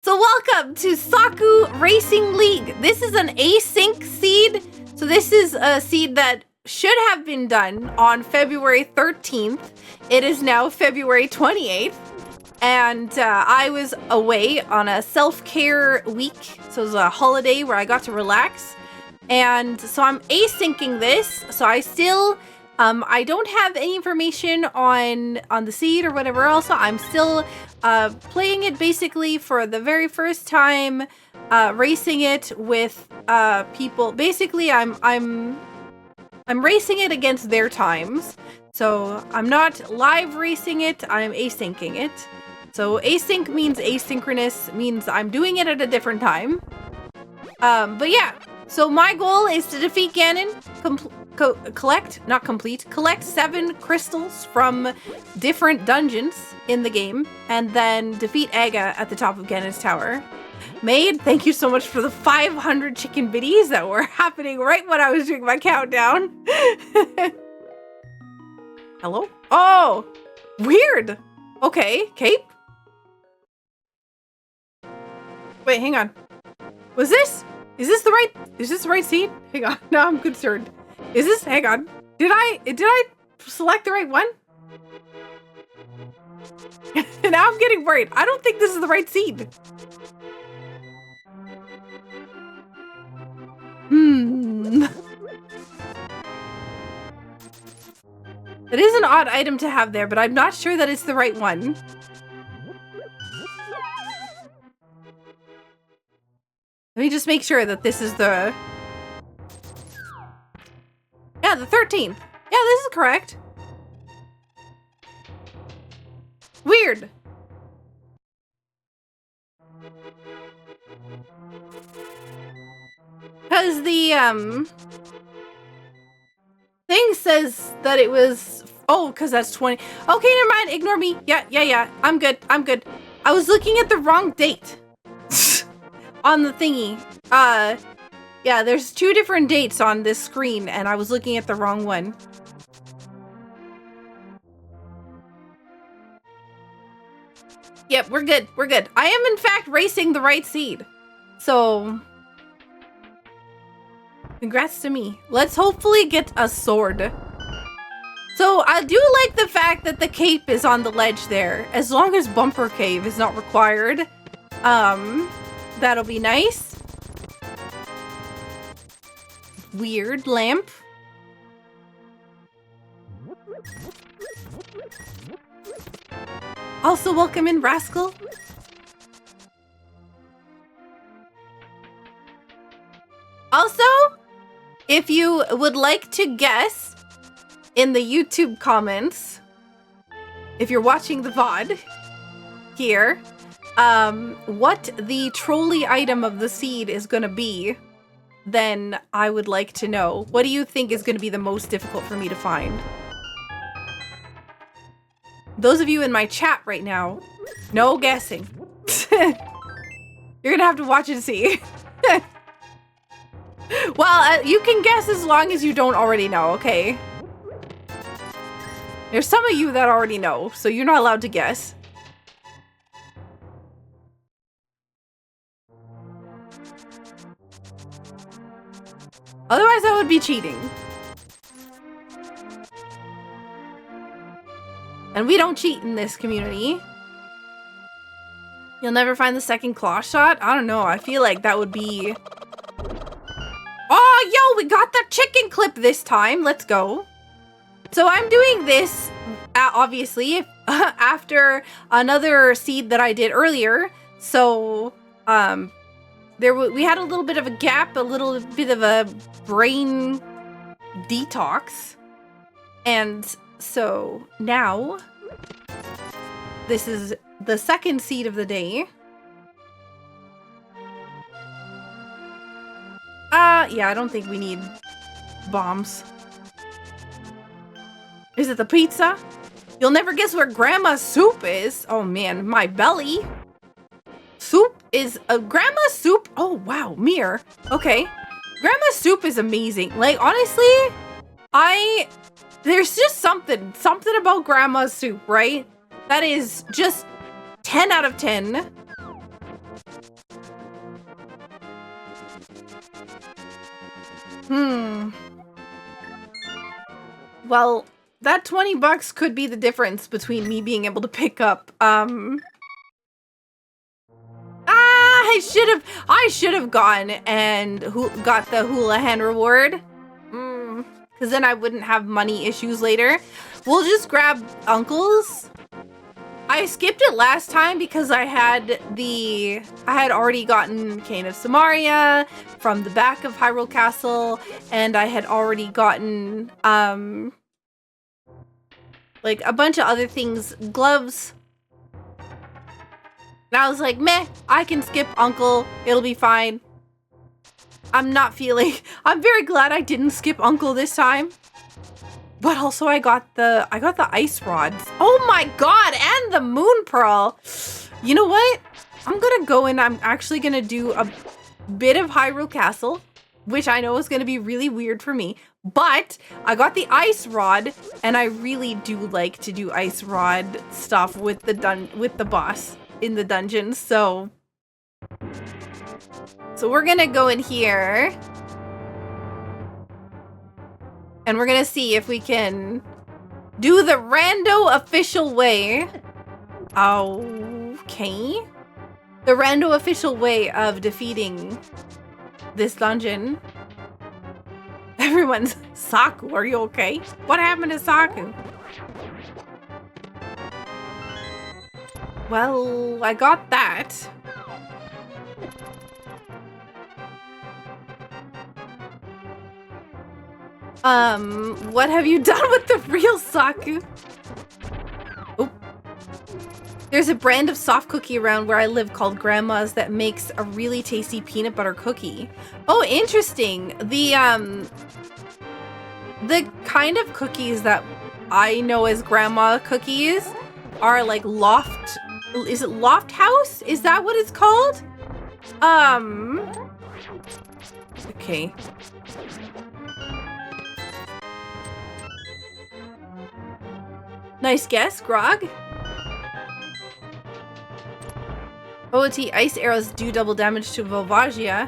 So welcome to Saku Racing League. This is an async seed. So this is a seed that should have been done on February 13th. It is now February 28th. And I was away on a self-care week. So it was a holiday where I got to relax. And so I'm asyncing this. So I still, I don't have any information on the seed or whatever else. So I'm still playing it basically for the very first time, racing it with people. Basically, I'm racing it against their times. So I'm not live racing it, I'm asyncing it. So async means asynchronous, means I'm doing it at a different time. But yeah, so my goal is to defeat Ganon, collect 7 crystals from different dungeons in the game, and then defeat Aga at the top of Ganon's tower. Maid, thank you so much for the 500 chicken biddies that were happening right when I was doing my countdown. Hello? Oh, weird. Okay, cape. Wait, hang on. Is this the right seed? Hang on, now I'm concerned. Hang on. Did I select the right one? Now I'm getting worried. I don't think this is the right seed. It is an odd item to have there, but I'm not sure that it's the right one. Let me just make sure that this is the... Yeah, the 13th. Yeah, this is correct. Weird. Because the, thing says that it was... Oh, because that's 20. Okay, never mind. Ignore me. Yeah. I'm good. I was looking at the wrong date. On the thingy. Yeah, there's 2 different dates on this screen, and I was looking at the wrong one. Yep, we're good. I am, in fact, racing the right seed. So... Congrats to me. Let's hopefully get a sword. So I do like the fact that the cape is on the ledge there. As long as bumper cave is not required. That'll be nice. Weird lamp. Also welcome in, Rascal. Also, if you would like to guess in the YouTube comments, if you're watching the VOD here, what the trolley item of the seed is gonna be, then I would like to know. What do you think is gonna be the most difficult for me to find? Those of you in my chat right now, no guessing. You're gonna have to watch and see. Well, you can guess as long as you don't already know, okay? There's some of you that already know, so you're not allowed to guess. Otherwise, I would be cheating. And we don't cheat in this community. You'll never find the second claw shot? I don't know. I feel like that would be... Oh, yo, we got the chicken clip this time. Let's go. So I'm doing this, obviously, after another seed that I did earlier. So, we had a little bit of a gap, a little bit of a brain detox. And so now, this is the second seed of the day. Yeah, I don't think we need bombs. Is it the pizza? You'll never guess where Grandma's soup is. Oh man, my belly. Soup is Grandma's soup. Oh wow, mirror. Okay. Grandma's soup is amazing. Like honestly, there's just something about Grandma's soup, right? That is just 10 out of 10. Well, that 20 bucks could be the difference between me being able to pick up, I should have gone and got the Houlihan reward. Because then I wouldn't have money issues later. We'll just grab Uncle's. I skipped it last time because I had already gotten Cane of Samaria from the back of Hyrule Castle, and I had already gotten, like a bunch of other things, gloves. And I was like, meh, I can skip Uncle, it'll be fine. I'm very glad I didn't skip Uncle this time. But also I got the ice rods. Oh my god, and the moon pearl. You know what? I'm gonna go and I'm actually gonna do a bit of Hyrule Castle, which I know is gonna be really weird for me. But I got the ice rod, and I really do like to do ice rod stuff with the boss in the dungeon. So we're gonna go in here. And we're gonna see if we can do the rando official way. Okay. The rando official way of defeating this dungeon. Everyone's, Saku, are you okay? What happened to Saku? Well, I got that. What have you done with the real Saku? Oh. There's a brand of soft cookie around where I live called Grandma's that makes a really tasty peanut butter cookie. Oh, interesting. The kind of cookies that I know as grandma cookies are like Loft. Is it Loft House? Is that what it's called? Okay. Nice guess, Grog. OOT ice arrows do double damage to Volvagia.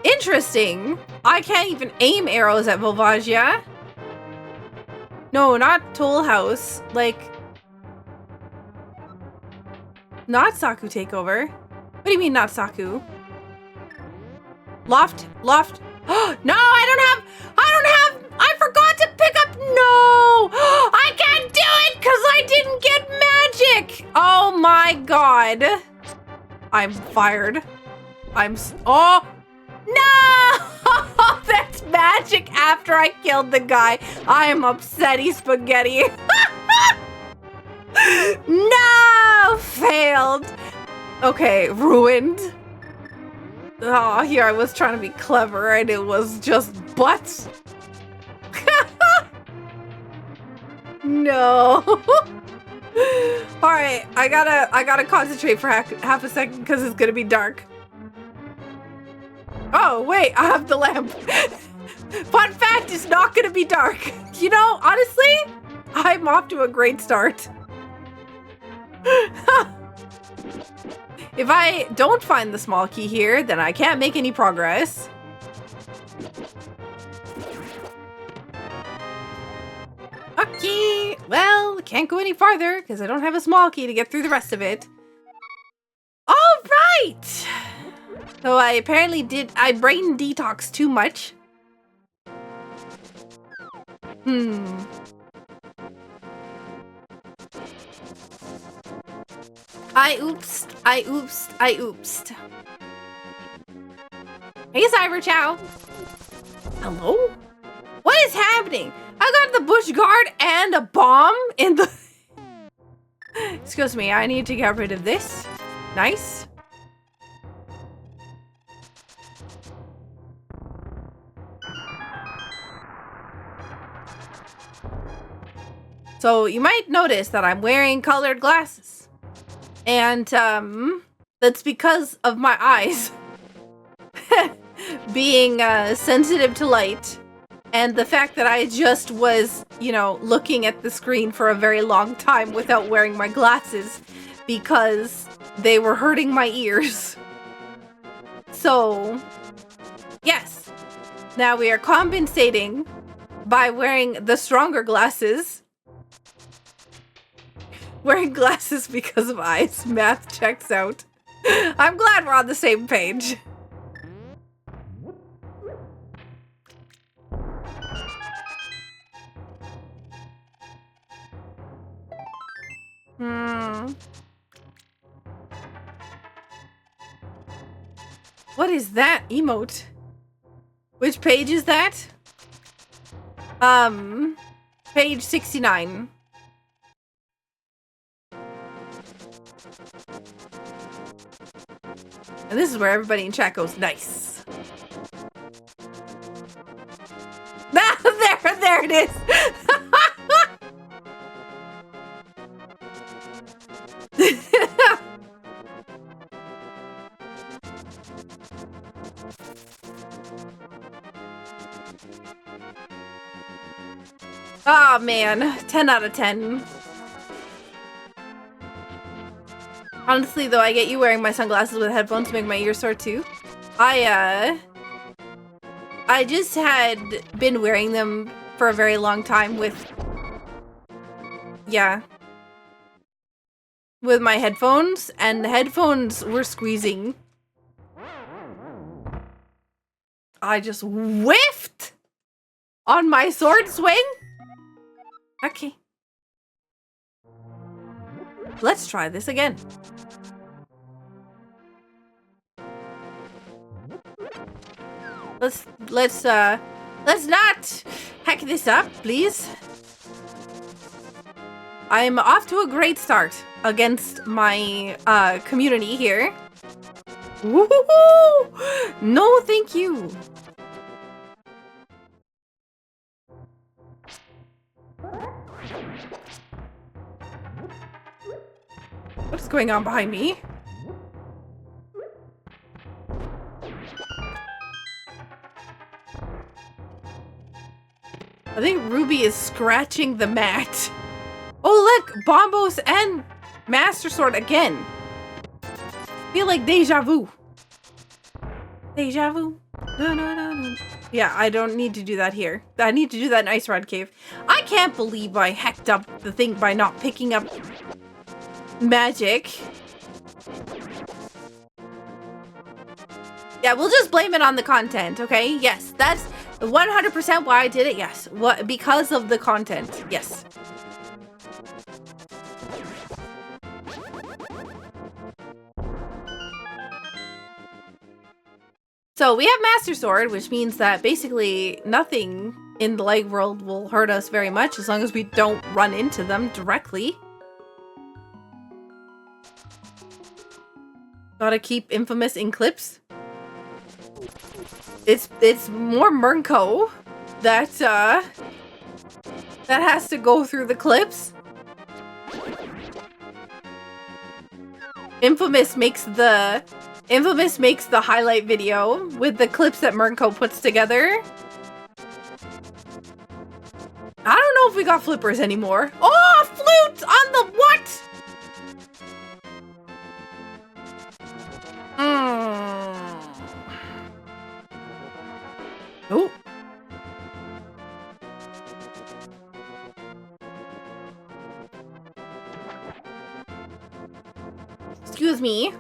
Interesting. I can't even aim arrows at Volvagia. No, not Toll House. Like, not Saku takeover. What do you mean not Saku? Loft. No, I forgot to pick up. No, I can't do it because I didn't get magic. Oh my god. I'm fired. Oh, no. That's magic after I killed the guy. I am upsetty spaghetti. No, failed. Okay, ruined. Oh, here I was trying to be clever and it was just butts. No. All right, I gotta concentrate for half a second because it's gonna be dark. Oh wait, I have the lamp. Fun fact, it's not gonna be dark. You know, honestly, I'm off to a great start. If I don't find the small key here, then I can't make any progress. Okay, well, can't go any farther because I don't have a small key to get through the rest of it. All right. So I apparently I brain detox too much. I oopsed. Hey, Cyber Chow. Hello? What is happening? I got the bush guard and a bomb in the... Excuse me, I need to get rid of this. Nice. So you might notice that I'm wearing colored glasses. And that's because of my eyes being sensitive to light. And the fact that I just was, you know, looking at the screen for a very long time without wearing my glasses because they were hurting my ears. So, yes. Now we are compensating by wearing the stronger glasses. Wearing glasses because of eyes. Math checks out. I'm glad we're on the same page. What is that emote? Which page is that? Page 69. And this is where everybody in chat goes, nice. There it is. Oh man, 10 out of 10. Honestly though, I get you wearing my sunglasses with headphones to make my ears sore too. I just had been wearing them for a very long time with, yeah, with my headphones, and the headphones were squeezing. I just whiffed on my sword swing. Okay. Let's try this again. Let's not heck this up, please. I'm off to a great start against my community here. Woohoo! No, thank you. What's going on behind me? I think Ruby is scratching the mat. Oh look, Bombos and Master Sword again. Feel like deja vu. Deja vu. No. Yeah, I don't need to do that here. I need to do that in Ice Rod Cave. I can't believe I hecked up the thing by not picking up magic. Yeah, we'll just blame it on the content, okay? Yes, that's 100% why I did it. Yes, what, because of the content. Yes. So we have Master Sword, which means that basically nothing in the leg world will hurt us very much as long as we don't run into them directly. Gotta keep Infamous in clips. It's more Murnko that has to go through the clips. Infamous makes the highlight video with the clips that Murnko puts together. I don't know if we got flippers anymore. Oh, flute on the what? Oh. Excuse me.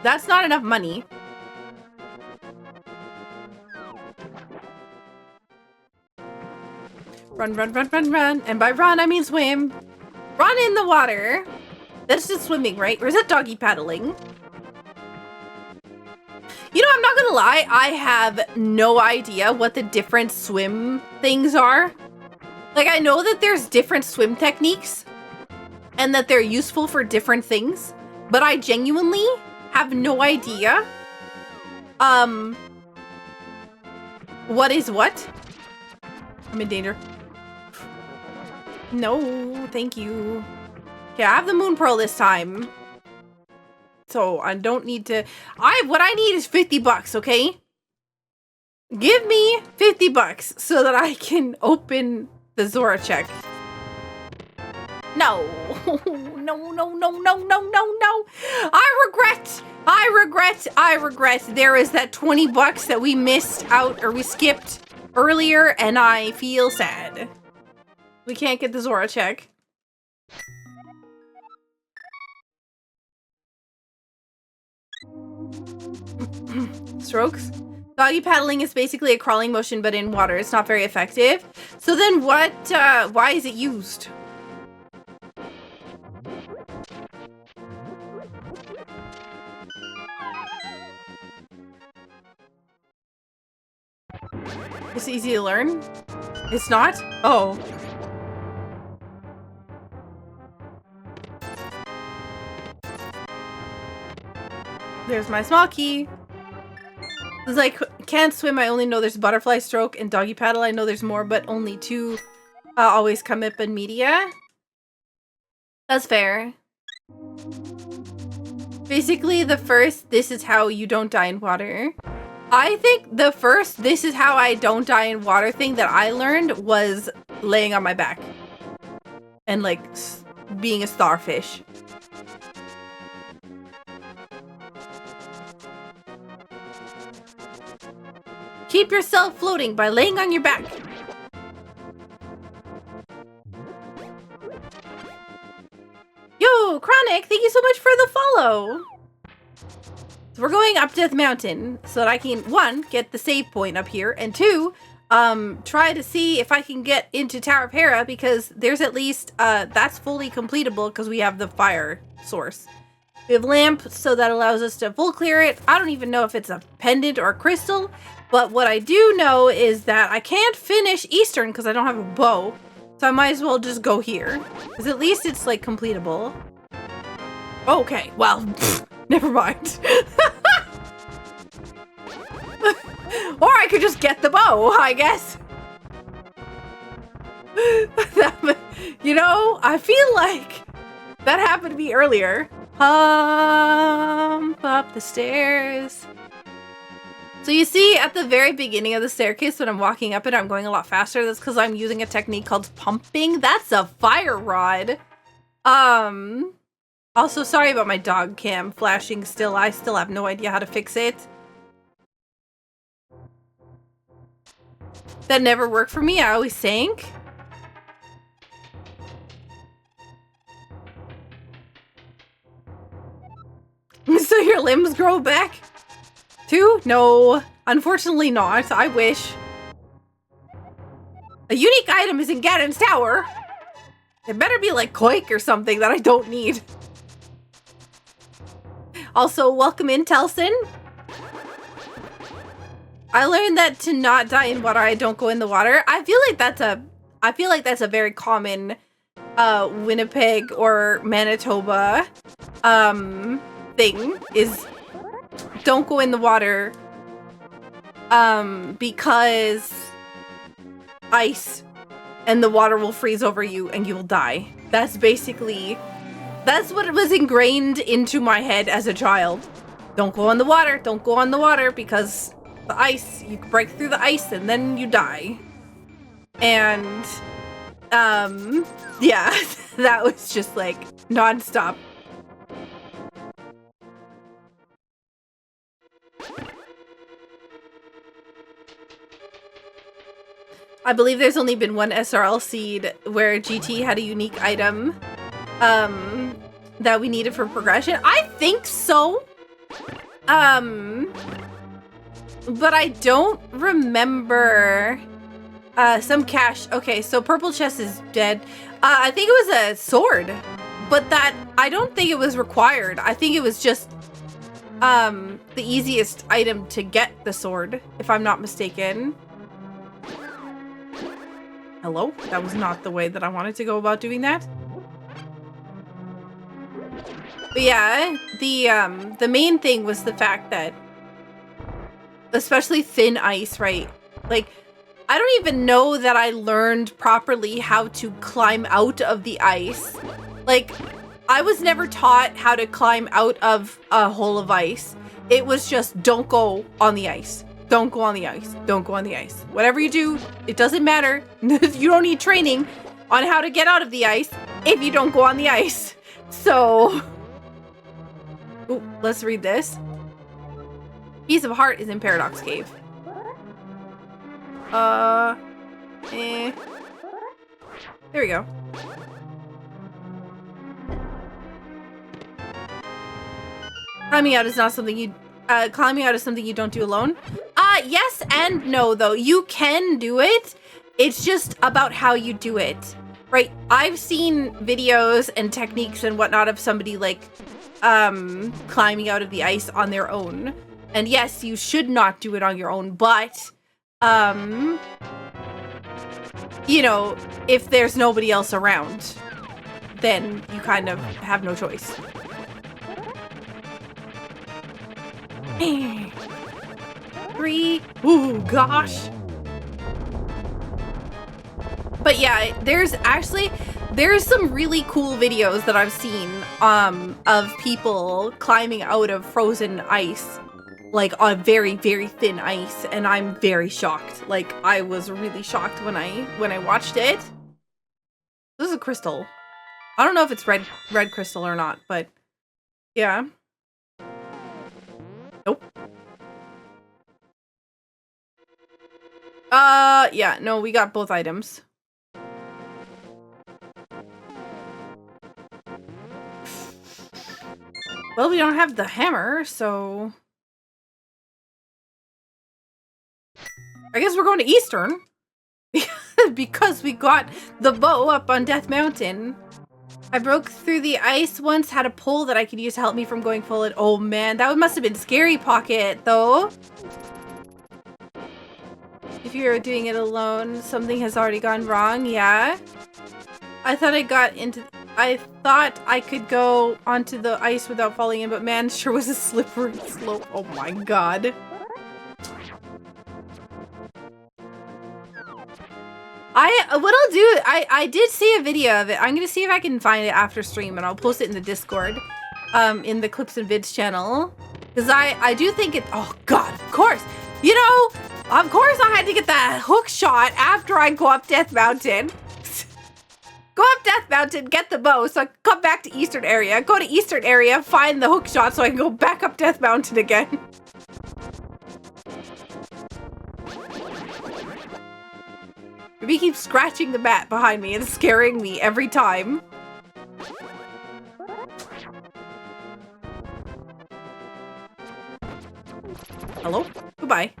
That's not enough money. Run. And by run, I mean swim. Run in the water. That's just swimming, right? Or is that doggy paddling? You know, I'm not gonna lie. I have no idea what the different swim things are. Like, I know that there's different swim techniques and that they're useful for different things, but I genuinely have no idea what is what. I'm in danger. No, thank you. Okay, I have the moon pearl this time. So I don't need to, what I need is 50 bucks, okay? Give me 50 bucks so that I can open the Zora check. No. No, no, no, no, no, no, no. I regret. There is that 20 bucks that we missed out or we skipped earlier, and I feel sad. We can't get the Zora check. Strokes? Doggy paddling is basically a crawling motion, but in water. It's not very effective. So then what, why is it used? It's easy to learn? It's not? Oh. There's my small key. It's like, can't swim, I only know there's butterfly stroke, and doggy paddle, I know there's more, but only two always come up in media. That's fair. Basically, the first, this is how you don't die in water. I think the first, this is how I don't die in water thing that I learned was laying on my back. And like, being a starfish. Keep yourself floating by laying on your back. Yo, Chronic, thank you so much for the follow. So we're going up Death Mountain so that I can, one, get the save point up here, and two, try to see if I can get into Tower of Hera, because there's at least, that's fully completable because we have the fire source. We have lamp, so that allows us to full clear it. I don't even know if it's a pendant or a crystal, but what I do know is that I can't finish Eastern because I don't have a bow, so I might as well just go here, because at least it's like completable. Okay, well, never mind. Or I could just get the bow, I guess. You know, I feel like that happened to me earlier. Hump up the stairs. So you see at the very beginning of the staircase when I'm walking up it, I'm going a lot faster. That's because I'm using a technique called pumping. That's a fire rod. Also, sorry about my dog cam flashing still. I still have no idea how to fix it. That never worked for me. I always sank. So your limbs grow back? Too? No. Unfortunately not. I wish. A unique item is in Gadon's tower. It better be like Koik or something that I don't need. Also, welcome in, Telson. I learned that to not die in water, I don't go in the water. I feel like that's a very common Winnipeg or Manitoba thing, is don't go in the water because ice and the water will freeze over you and you will die. That's what was ingrained into my head as a child. Don't go in the water, don't go on the water because the ice, you can break through the ice and then you die. And yeah, that was just like nonstop. I believe there's only been one SRL seed where GT had a unique item that we needed for progression. I think so. But I don't remember some cash. Okay, so purple chest is dead. I think it was a sword, but that I don't think it was required. I think it was just the easiest item to get the sword, if I'm not mistaken. Hello? That was not the way that I wanted to go about doing that. But yeah, the main thing was the fact that, especially thin ice, right? Like, I don't even know that I learned properly how to climb out of the ice. Like, I was never taught how to climb out of a hole of ice. It was just, don't go on the ice. Don't go on the ice. Don't go on the ice. Whatever you do, it doesn't matter. You don't need training on how to get out of the ice. if you don't go on the ice. So, ooh, let's read this. Piece of heart is in Paradox Cave. There we go. Climbing out is not something you, climbing out is something you don't do alone. Yes and no, though. You can do it. It's just about how you do it, right? I've seen videos and techniques and whatnot of somebody like, climbing out of the ice on their own. And yes, you should not do it on your own, but, you know, if there's nobody else around, then you kind of have no choice. 3. Ooh, gosh. But yeah, there's some really cool videos that I've seen of people climbing out of frozen ice, like on very, very thin ice, and I'm very shocked. Like, I was really shocked when I watched it. This is a crystal. I don't know if it's red crystal or not, but yeah. Nope. Yeah, no, we got both items. Well, we don't have the hammer, so I guess we're going to Eastern. Because we got the bow up on Death Mountain. I broke through the ice once, had a pole that I could use to help me from going full. Oh man, that must have been scary pocket, though. If you're doing it alone, something has already gone wrong, yeah. I thought I could go onto the ice without falling in, but man, sure was a slippery slope. Oh my god. I did see a video of it. I'm gonna see if I can find it after stream, and I'll post it in the Discord, in the Clips and Vids channel. Because I do think it, oh god, of course. You know, of course I had to get that hook shot after I go up Death Mountain. Go up Death Mountain, get the bow, so I can come back to Eastern area. Go to Eastern area, find the hook shot so I can go back up Death Mountain again. Ruby keeps scratching the mat behind me and scaring me every time. Hello? Goodbye.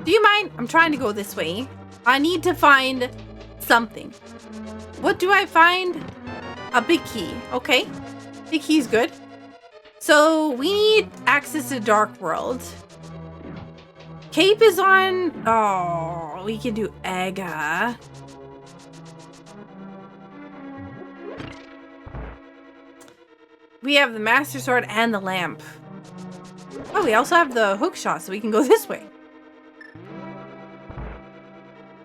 Do you mind? I'm trying to go this way. I need to find something. What do I find? A big key. Okay. Big key's good. So we need access to Dark World. Cape is on. Oh, we can do Aga. We have the Master Sword and the lamp. Oh, we also have the hook shot, so we can go this way.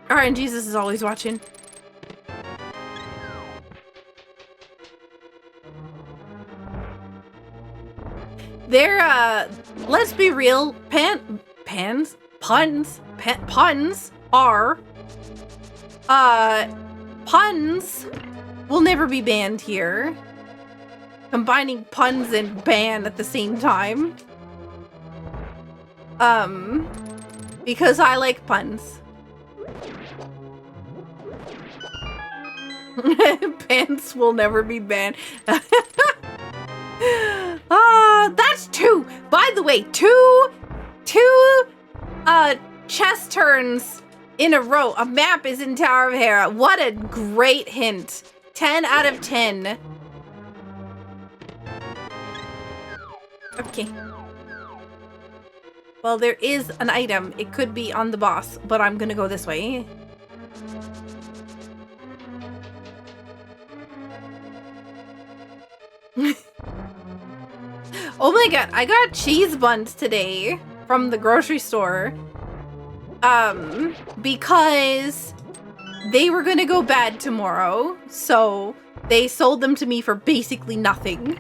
Alright, and Jesus is always watching. Let's be real, puns will never be banned here. Combining puns and ban at the same time. Because I like puns. Pants will never be banned. That's 2. By the way, two chess turns in a row. A map is in Tower of Hera. What a great hint. 10 out of 10. Okay. Well, there is an item. It could be on the boss, but I'm gonna go this way. Oh my god, I got cheese buns today from the grocery store. Because they were gonna go bad tomorrow, so they sold them to me for basically nothing.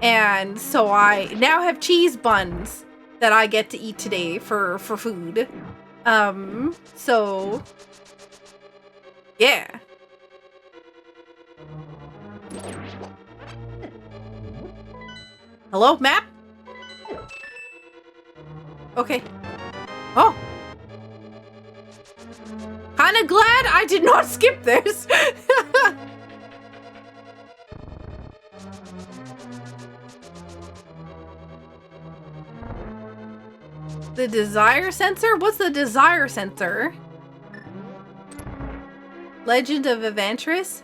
And so I now have cheese buns that I get to eat today for food. So yeah. Hello, map? Okay. Oh. Kinda glad I did not skip this. The desire sensor? What's the desire sensor? Legend of Evantris?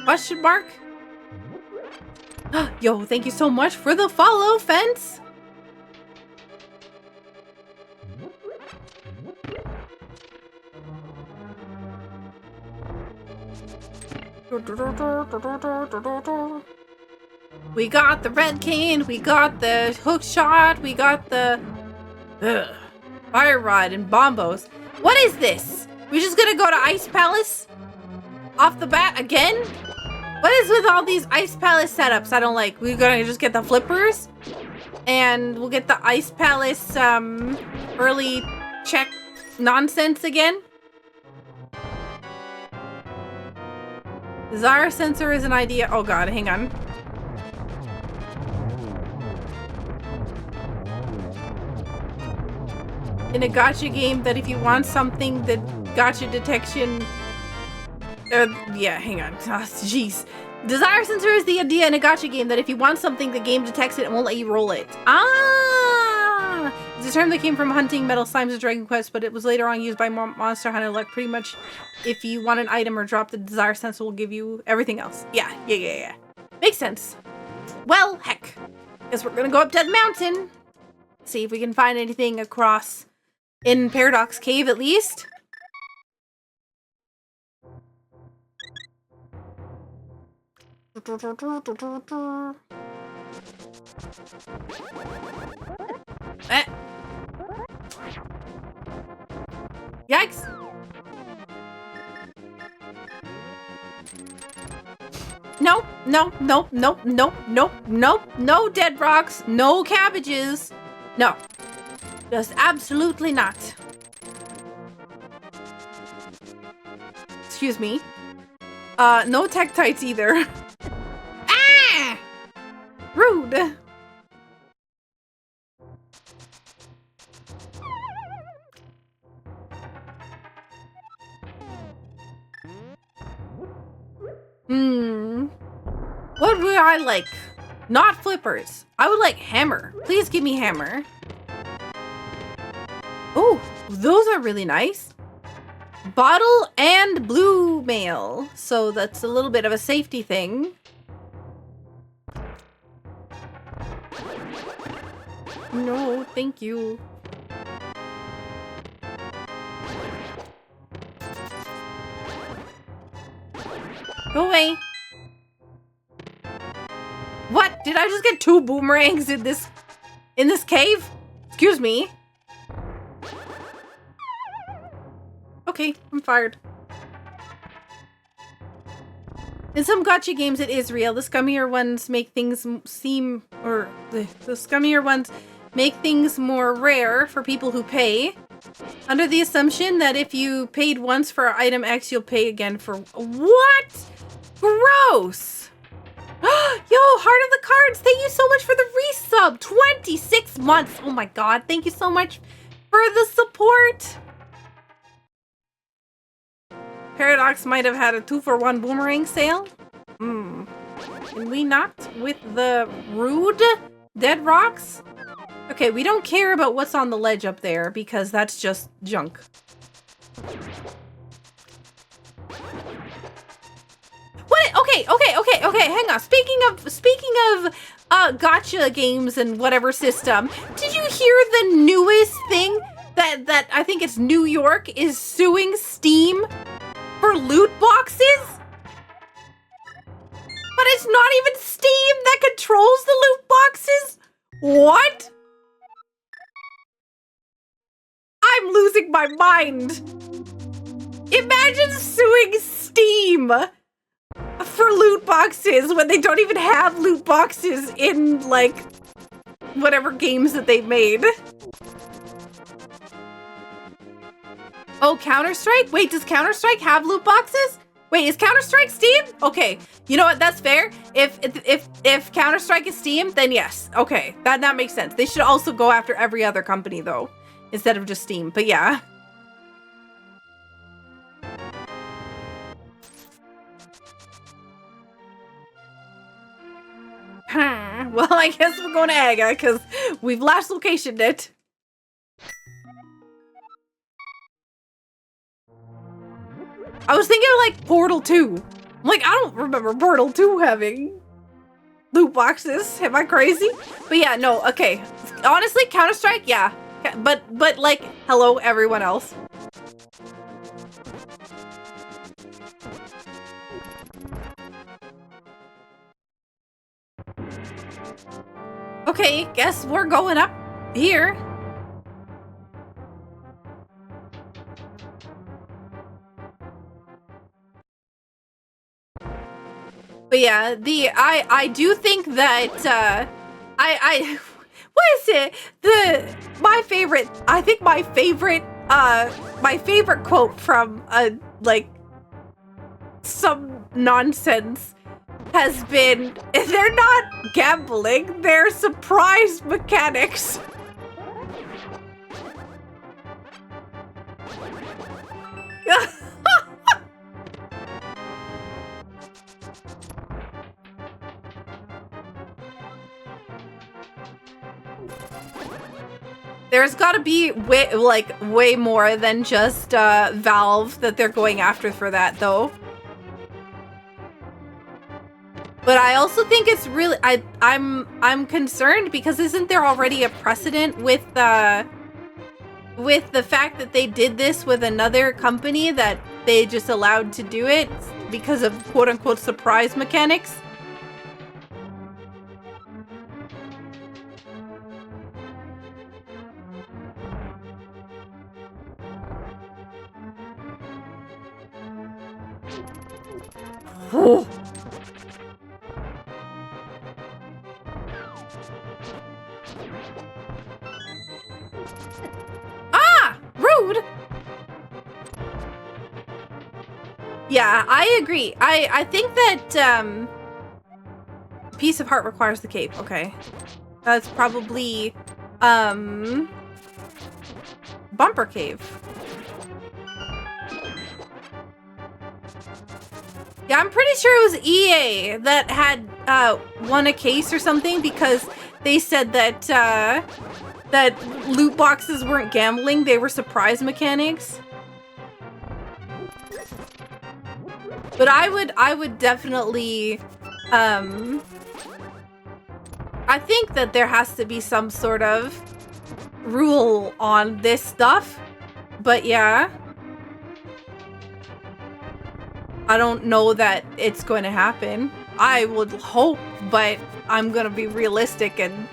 Question mark? Yo, thank you so much for the follow, Fence. We got the red cane, we got the hook shot, we got the fire rod and bombos. What is this? We're just gonna go to Ice Palace off the bat again? What is with all these Ice Palace setups I don't like? We're gonna just get the flippers and we'll get the Ice Palace early check nonsense again. Desire sensor is an idea. Oh god, hang on. In a gacha game that if you want something, the gacha detection... yeah, hang on. Jeez. Desire sensor is the idea in a gacha game that if you want something, the game detects it and won't let you roll it. Ah! It's a term that came from hunting metal slimes of Dragon Quest, but it was later on used by Monster Hunter. Like, pretty much, if you want an item or drop the desire sensor, will give you everything else. Yeah. Makes sense. Well, heck. Guess we're gonna go up Dead Mountain. See if we can find anything across in Paradox Cave, at least. Yikes! No, no dead rocks, no cabbages. No. Just absolutely not. Excuse me. No Tektites either. Ah! Rude. What would I like? Not flippers. I would like hammer. Please give me hammer. Oh, those are really nice. Bottle and blue mail. So that's a little bit of a safety thing. No, thank you. Go away. What? Did I just get 2 boomerangs in this cave? Excuse me. Okay, I'm fired. In some gacha games it is real. The scummier ones make things seem, or the scummier ones make things more rare for people who pay. Under the assumption that if you paid once for item X, you'll pay again for... What? Gross! Yo, Heart of the Cards, thank you so much for the resub! 26 months! Oh my god, thank you so much for the support! Paradox might have had a 2-for-1 boomerang sale. Can we not with the rude dead rocks? Okay, we don't care about what's on the ledge up there because that's just junk. What? Okay, hang on. Speaking of gacha games and whatever system, did you hear the newest thing that I think it's New York is suing Steam for loot boxes? But it's not even Steam that controls the loot boxes? What? I'm losing losing my mind. Imagine suing Steam for loot boxes when they don't even have loot boxes in, like, whatever games that they've made. Oh, Counter-Strike? Wait, does Counter-Strike have loot boxes? Wait, is Counter-Strike Steam? Okay, you know what? That's fair. If Counter-Strike is Steam, then yes. Okay, that makes sense. They should also go after every other company though, instead of just Steam. But yeah. Well, I guess we're going to Aga because we've last locationed it. I was thinking of like Portal 2. I'm like, I don't remember Portal 2 having loot boxes. Am I crazy? But yeah, no, okay. Honestly, Counter-Strike, yeah. But like, hello, everyone else. Okay, guess we're going up here. But yeah, I do think that what is it? My favorite quote from like some nonsense has been, they're not gambling, they're surprise mechanics. There's gotta be way more than just Valve that they're going after for that though. But I also think it's really I'm concerned because isn't there already a precedent with the fact that they did this with another company that they just allowed to do it because of quote unquote surprise mechanics? Oh. Ah! Rude! Yeah, I agree. I think that, Piece of Heart requires the cape. Okay. That's probably, Bumper Cave. Yeah, I'm pretty sure it was EA that had, won a case or something because they said that, that loot boxes weren't gambling, they were surprise mechanics. But I would definitely, I think that there has to be some sort of rule on this stuff, but yeah. I don't know that it's going to happen. I would hope, but I'm going to be realistic and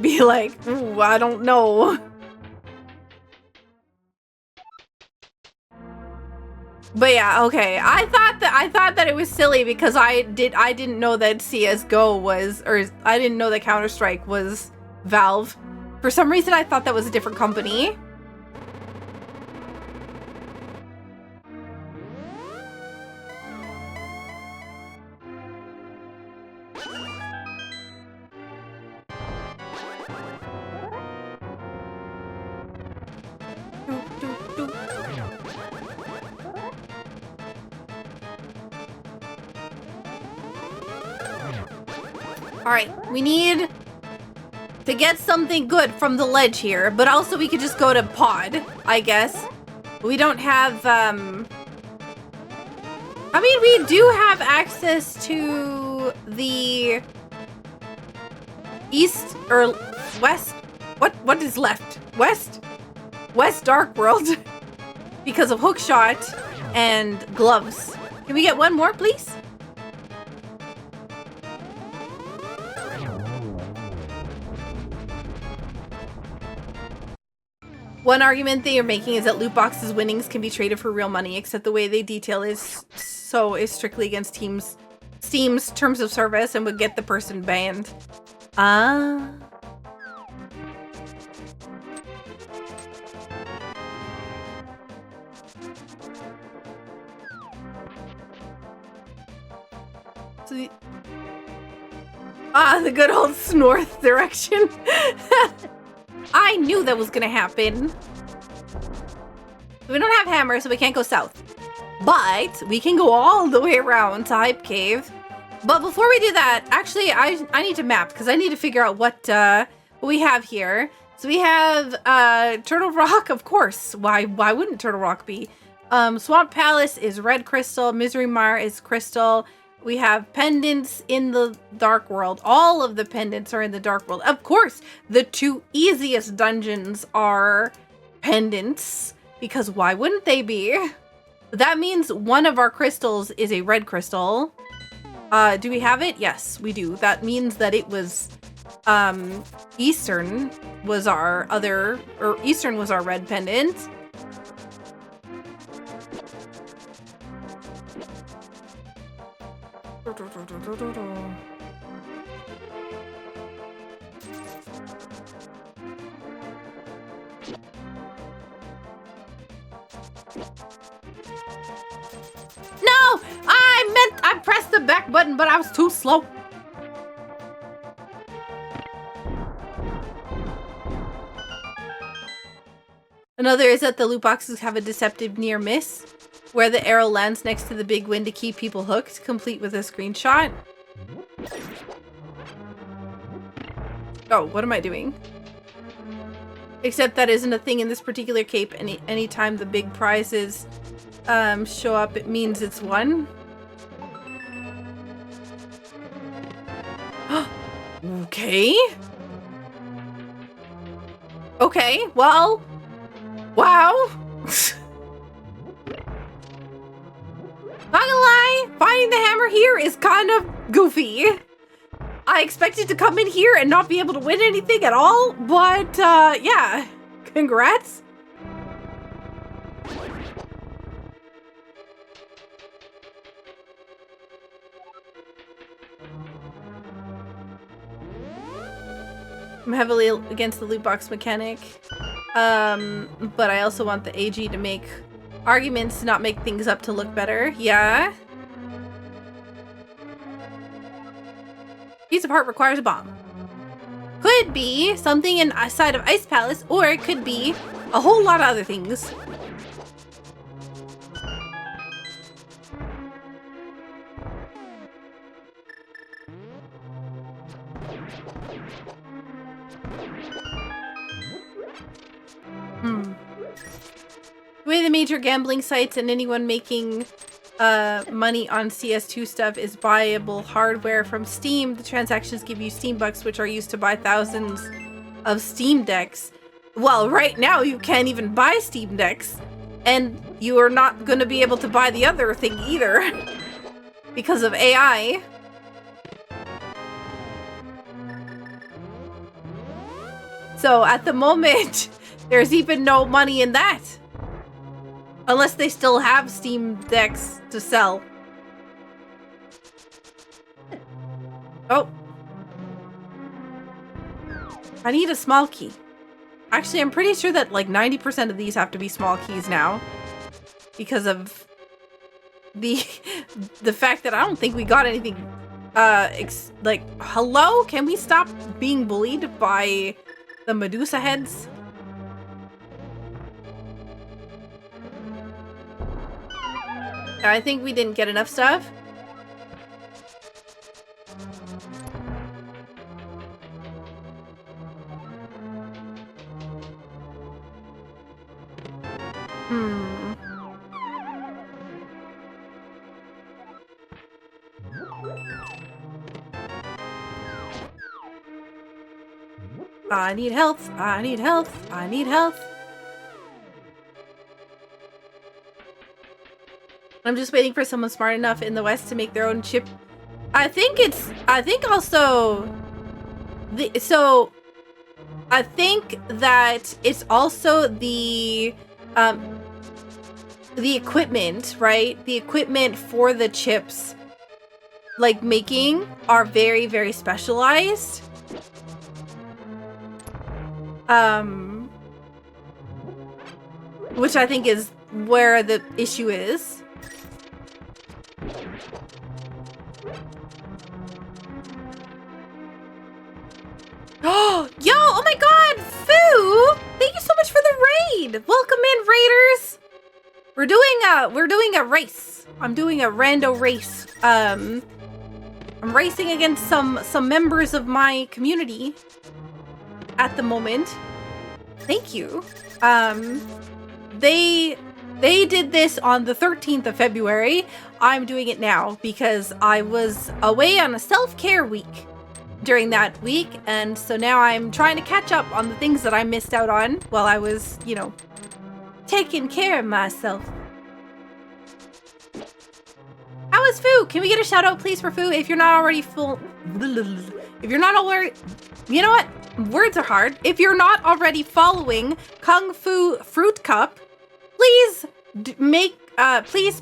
be like, ooh, I don't know. But yeah, okay. I thought that it was silly because I didn't know that CS:GO was, or I didn't know that Counter-Strike was Valve. For some reason I thought that was a different company. Alright, we need to get something good from the ledge here, but also we could just go to pod, I guess. We don't have, I mean, we do have access to the east or west. What is left? West Dark World because of hookshot and gloves. Can we get one more, please? One argument they are making is that loot boxes winnings can be traded for real money, except the way they detail is strictly against Steam's terms of service and would get the person banned. Ah. So the good old north direction. I knew that was gonna happen. We don't have hammers, so we can't go south. But we can go all the way around to Hype Cave. But before we do that, actually, I need to map because I need to figure out what we have here. So we have Turtle Rock, of course. Why wouldn't Turtle Rock be? Swamp Palace is red crystal. Misery Mire is crystal. We have pendants in the Dark World. All of the pendants are in the Dark World. Of course, the two easiest dungeons are pendants, because why wouldn't they be? That means one of our crystals is a red crystal. Do we have it? Yes, we do. That means that it was, Eastern was our red pendant. No! I pressed the back button, but I was too slow. Another is that the loot boxes have a deceptive near miss, where the arrow lands next to the big win to keep people hooked, complete with a screenshot. Oh, what am I doing? Except that isn't a thing in this particular cape. Anytime the big prizes show up, it means it's won. Okay. Okay, well, wow. Not gonna lie, finding the hammer here is kind of goofy. I expected to come in here and not be able to win anything at all, but yeah, congrats. I'm heavily against the loot box mechanic, but I also want the AG to make arguments to not make things up to look better. Yeah. Piece of heart requires a bomb. Could be something inside of Ice Palace, or it could be a whole lot of other things. The way the major gambling sites and anyone making money on CS2 stuff is buyable hardware from Steam. The transactions give you Steam bucks, which are used to buy thousands of Steam Decks. Well, right now you can't even buy Steam Decks, and you are not going to be able to buy the other thing either because of AI. So at the moment, there's even no money in that. Unless they still have Steam Decks to sell. Oh. I need a small key. Actually, I'm pretty sure that like 90% of these have to be small keys now. Because of the fact that I don't think we got anything, like, hello? Can we stop being bullied by the Medusa heads? I think we didn't get enough stuff. I need health. I need health. I need health. I'm just waiting for someone smart enough in the West to make their own chip. I think also so I think that it's also the equipment, right? The equipment for the chips, like making, are very, very specialized. Which I think is where the issue is. Oh, yo, oh my god, Foo! Thank you so much for the raid! Welcome in, raiders! We're doing a race. I'm doing a rando race. I'm racing against some members of my community at the moment. Thank you. They did this on the 13th of February. I'm doing it now because I was away on a self-care week during that week, and so now I'm trying to catch up on the things that I missed out on while I was, you know, taking care of myself. How is Foo? Can we get a shout out please for Foo? If you're not already if you're not already, you know what? Words are hard. If you're not already following Kung Fu Fruit Cup, please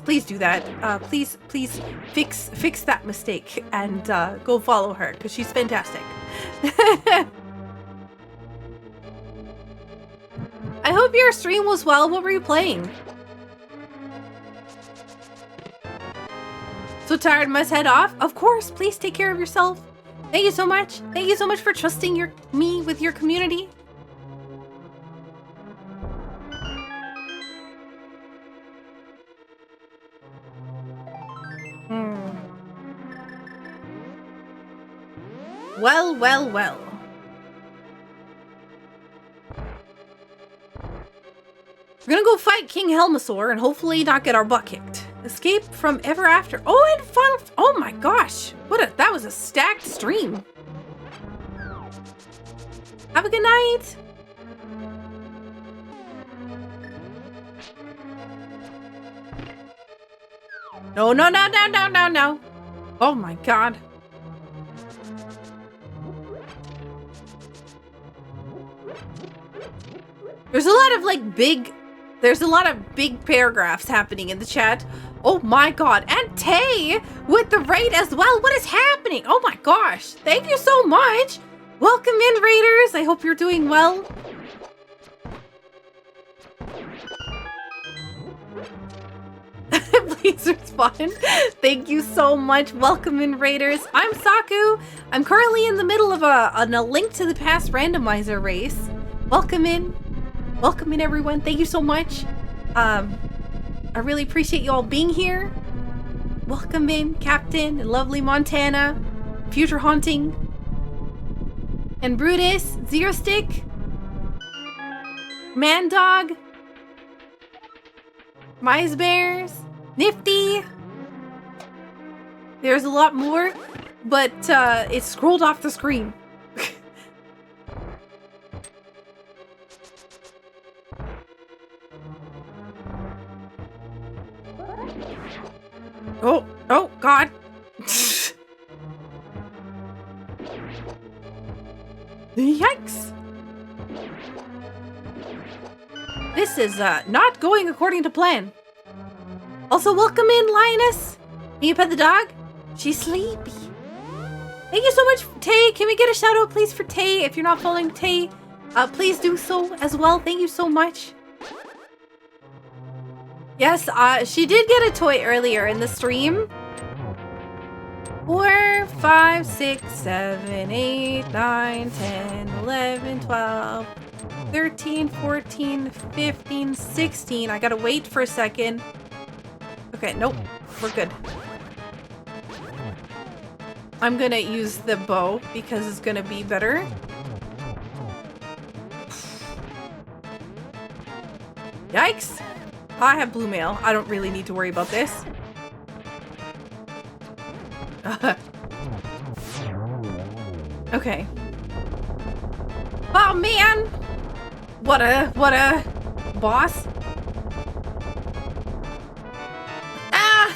please do that. Please fix that mistake and go follow her because she's fantastic. I hope your stream was well. What were you playing? So tired, must head off? Of course, please take care of yourself. Thank you so much. Thank you so much for trusting me with your community. Well, well, well. We're gonna go fight King Helmasaur and hopefully not get our butt kicked. Escape from Ever After. Oh, and fun. Oh my gosh. That was a stacked stream. Have a good night. No, no, no, no, no, no, no. Oh my god. There's a lot of big paragraphs happening in the chat. Oh my god. And Tay with the raid as well. What is happening? Oh my gosh. Thank you so much. Welcome in, raiders. I hope you're doing well. Please respond. Thank you so much. Welcome in, raiders. I'm Saku. I'm currently in the middle of a Link to the Past randomizer race. Welcome in. Welcome in, everyone. Thank you so much. I really appreciate you all being here. Welcome in, Captain, and lovely Montana, Future Haunting, and Brutus, Zero Stick, Man Dog, Mice Bears, Nifty. There's a lot more, but it scrolled off the screen. Oh, God. Yikes. This is not going according to plan. Also, welcome in, Lioness. Can you pet the dog? She's sleepy. Thank you so much, Tay. Can we get a shout out, please, for Tay? If you're not following Tay, please do so as well. Thank you so much. Yes, she did get a toy earlier in the stream. 4, 5, 6, 7, 8, 9, 10, 11, 12, 13, 14, 15, 16. I gotta wait for a second. Okay, nope, we're good. I'm gonna use the bow because it's gonna be better. Yikes! I have blue mail. I don't really need to worry about this. Okay. Oh man! What a boss.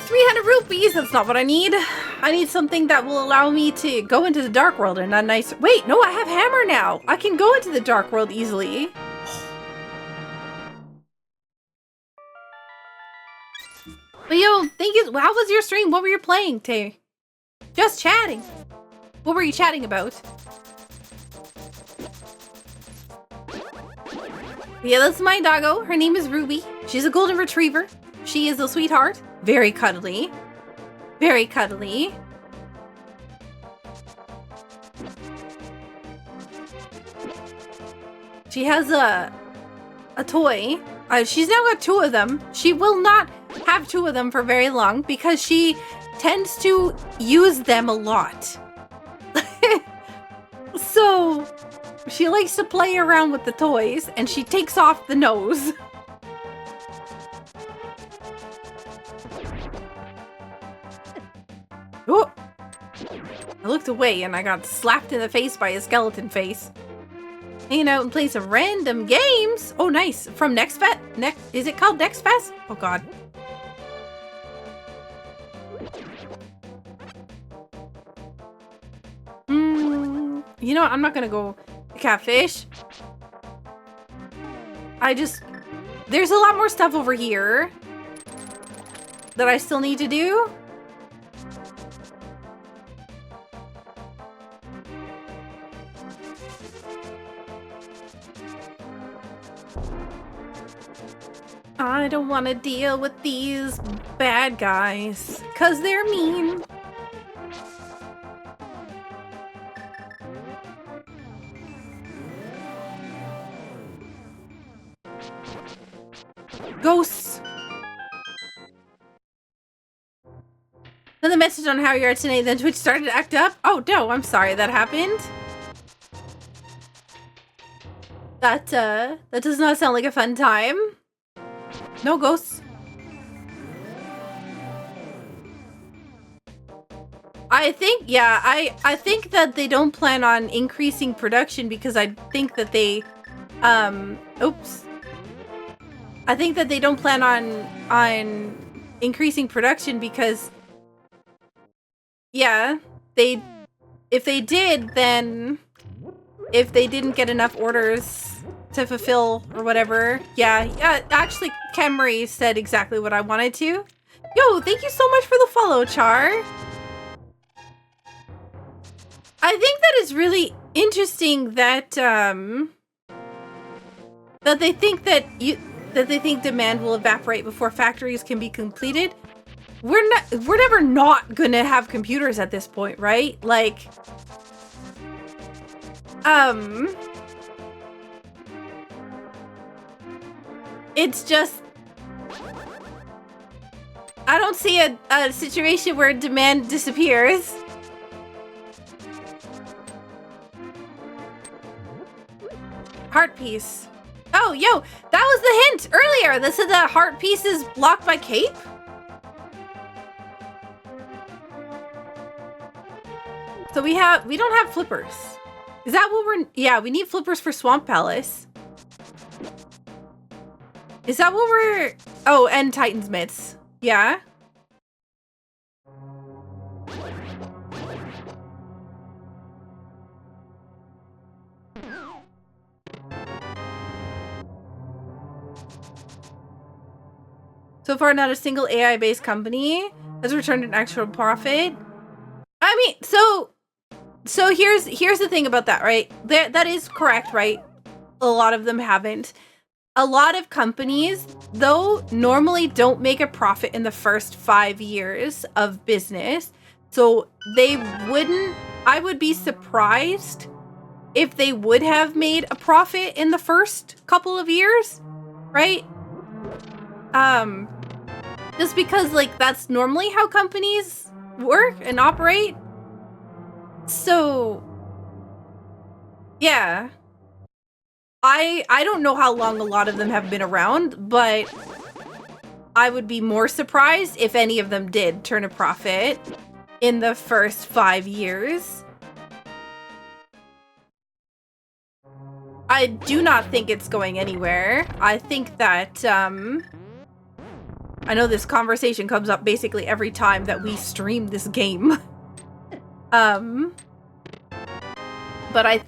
300 rupees! That's not what I need. I need something that will allow me to go into the dark world in a nice... Wait, no, I have hammer now. I can go into the dark world easily. But yo, thank you. How was your stream? What were you playing, Tay? Just chatting. What were you chatting about? Yeah, that's my doggo. Her name is Ruby. She's a golden retriever. She is a sweetheart. Very cuddly. Very cuddly. She has a toy. She's now got 2 of them. She will not have 2 of them for very long because she tends to use them a lot. So she likes to play around with the toys and she takes off the nose. Oh! I looked away and I got slapped in the face by a skeleton face. Hanging out and play some random games. Oh, nice. From Next Fest? Is it called Next Fest? Oh, God. You know what? I'm not gonna go catfish. There's a lot more stuff over here that I still need to do. I don't want to deal with these bad guys, 'cause they're mean. Ghosts. Then the message on how you are tonight, then Twitch started to act up. Oh no, I'm sorry that happened. That does not sound like a fun time. No ghosts. I think, yeah, I think that they don't plan on increasing production because I think that they, oops. I think that they don't plan on increasing production because, yeah, if they did, then if they didn't get enough orders to fulfill or whatever, yeah, actually, Camry said exactly what I wanted to. Yo, thank you so much for the follow, Char. I think that is really interesting that that they think demand will evaporate before factories can be completed. We're never not gonna have computers at this point, right? Like, it's just, I don't see a situation where demand disappears. Heart piece. Oh, yo, that was the hint earlier. That said the heart piece is blocked by cape. So we don't have flippers. Is that what yeah, we need flippers for Swamp Palace. Is that what we're, oh, and Titan's Mitts. Yeah. So far, not a single AI-based company has returned an actual profit. I mean, so here's the thing about that, right? That is correct, right? A lot of them haven't. A lot of companies, though, normally don't make a profit in the first 5 years of business. So they wouldn't, I would be surprised if they would have made a profit in the first couple of years, right? Just because, like, that's normally how companies work and operate. So, yeah. I don't know how long a lot of them have been around, but I would be more surprised if any of them did turn a profit in the first 5 years. I do not think it's going anywhere. I think that, I know this conversation comes up basically every time that we stream this game. But I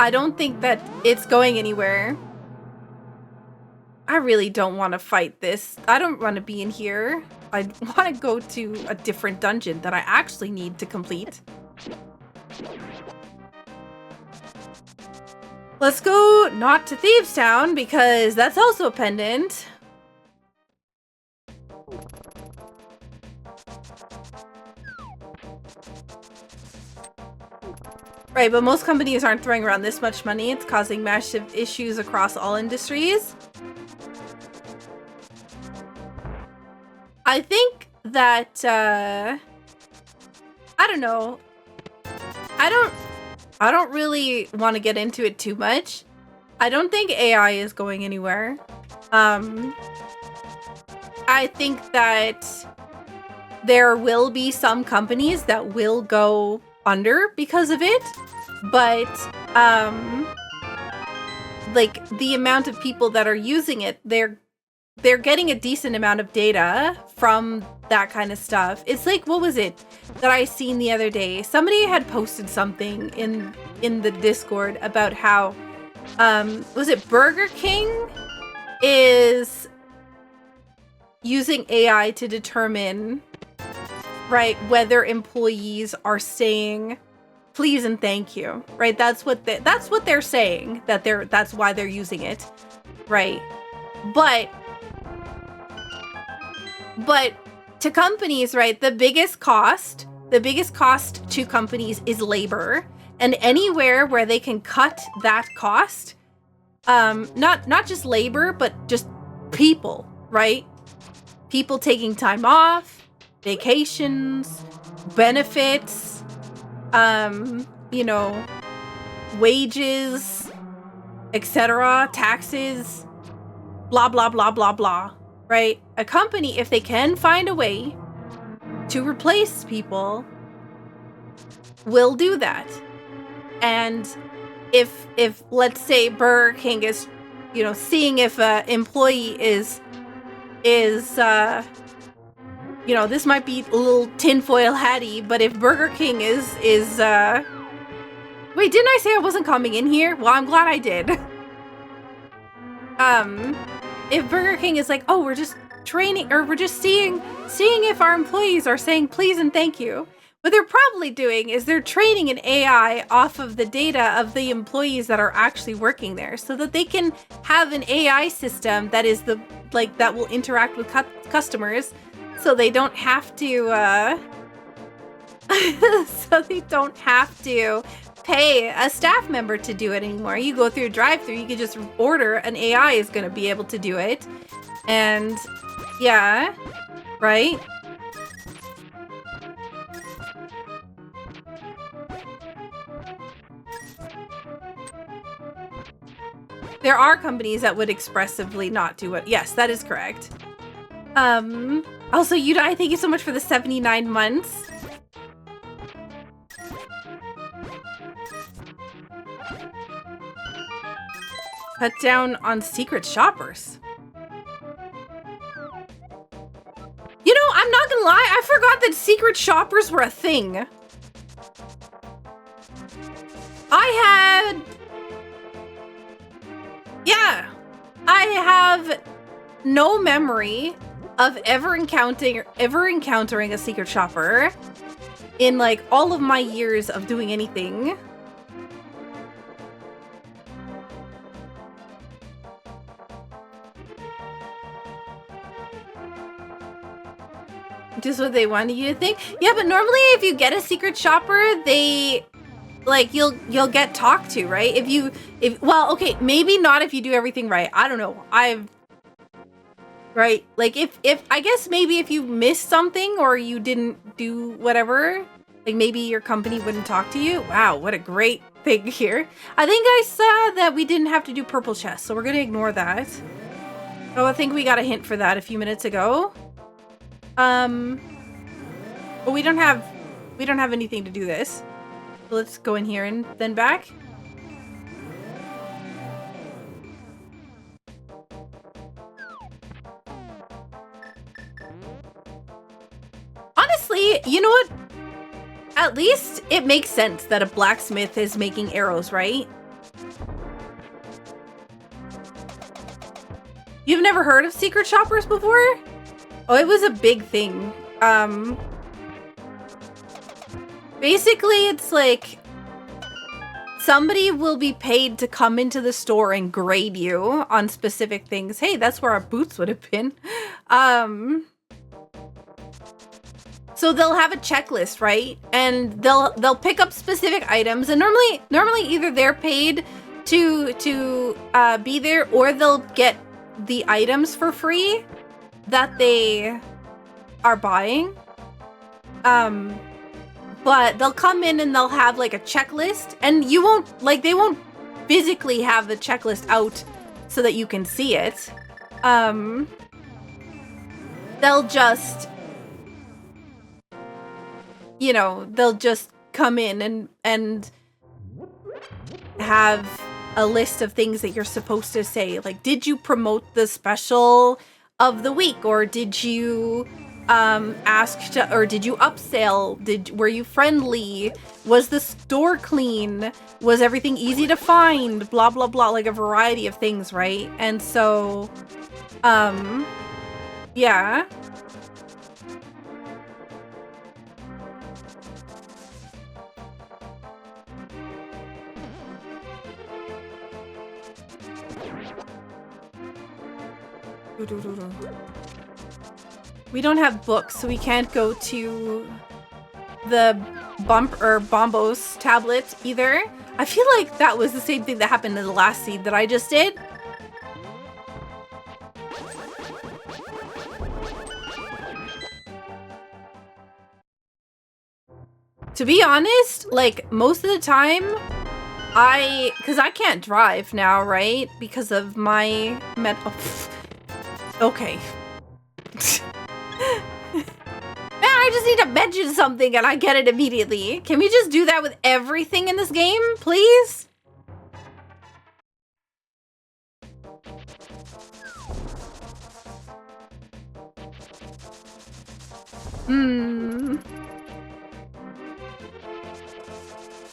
don't think that it's going anywhere. I really don't want to fight this. I don't want to be in here. I want to go to a different dungeon that I actually need to complete. Let's go not to Thieves Town because that's also a pendant. Right, but most companies aren't throwing around this much money. It's causing massive issues across all industries. I think that, I don't know. I don't really want to get into it too much. I don't think AI is going anywhere. I think that there will be some companies that will go under because of it, but like the amount of people that are using it, they're getting a decent amount of data from that kind of stuff. It's like, what was it that I seen the other day? Somebody had posted something in the Discord about how was it Burger King is using AI to determine, right, whether employees are saying please and thank you, right? That's what they're saying, that's why they're using it, right? But to companies, right, the biggest cost to companies is labor, and anywhere where they can cut that cost, not just labor, but just people, right? People taking time off, vacations, benefits, you know, wages, etc., taxes, blah, blah, blah, blah, blah, right? A company, if they can find a way to replace people, will do that. And if let's say Burger King is, you know, seeing if an employee is you know, this might be a little tinfoil hatty, but if Burger King is wait, didn't I say I wasn't coming in here? Well, I'm glad I did. If Burger King is like, oh, we're just training, or we're just seeing if our employees are saying please and thank you, what they're probably doing is they're training an AI off of the data of the employees that are actually working there, so that they can have an AI system that is that will interact with customers, so they don't have to pay a staff member to do it anymore. You go through a drive-thru, you can just order, an AI is going to be able to do it. And yeah, right? There are companies that would expressively not do it. Yes, that is correct. Also, Yuda, thank you so much for the 79 months. Cut down on secret shoppers. You know, I'm not gonna lie, I forgot that secret shoppers were a thing. I have no memory of ever encountering a secret shopper in like all of my years of doing anything. Just what they wanted you to think. Yeah, but normally if you get a secret shopper, they like you'll get talked to, right? Well, okay, maybe not if you do everything right. I don't know. Right? Like if I guess maybe if you missed something or you didn't do whatever, like maybe your company wouldn't talk to you. Wow, what a great thing here. I think I saw that we didn't have to do purple chests, so we're gonna ignore that. Oh, I think we got a hint for that a few minutes ago. But we don't have anything to do this. So let's go in here and then back. Honestly, you know what? At least it makes sense that a blacksmith is making arrows, right? You've never heard of secret shoppers before? Oh, it was a big thing. Basically, it's like somebody will be paid to come into the store and grade you on specific things. Hey, that's where our boots would have been. So they'll have a checklist, right? And they'll pick up specific items, and normally either they're paid to be there, or they'll get the items for free that they are buying. But they'll come in and they'll have like a checklist, and you won't, like, they won't physically have the checklist out so that you can see it. They'll just, you know, they'll just come in and have a list of things that you're supposed to say. Like, did you promote the special of the week? Or did you ask to, or did you upsell? Were you friendly? Was the store clean? Was everything easy to find? Blah, blah, blah. Like a variety of things, right? And so, yeah. We don't have books, so we can't go to the Bombos tablet either. I feel like that was the same thing that happened in the last seed that I just did. To be honest, like, most of the time, because I can't drive now, right? Because of my okay. I just need to mention something and I get it immediately. Can we just do that with everything in this game, please?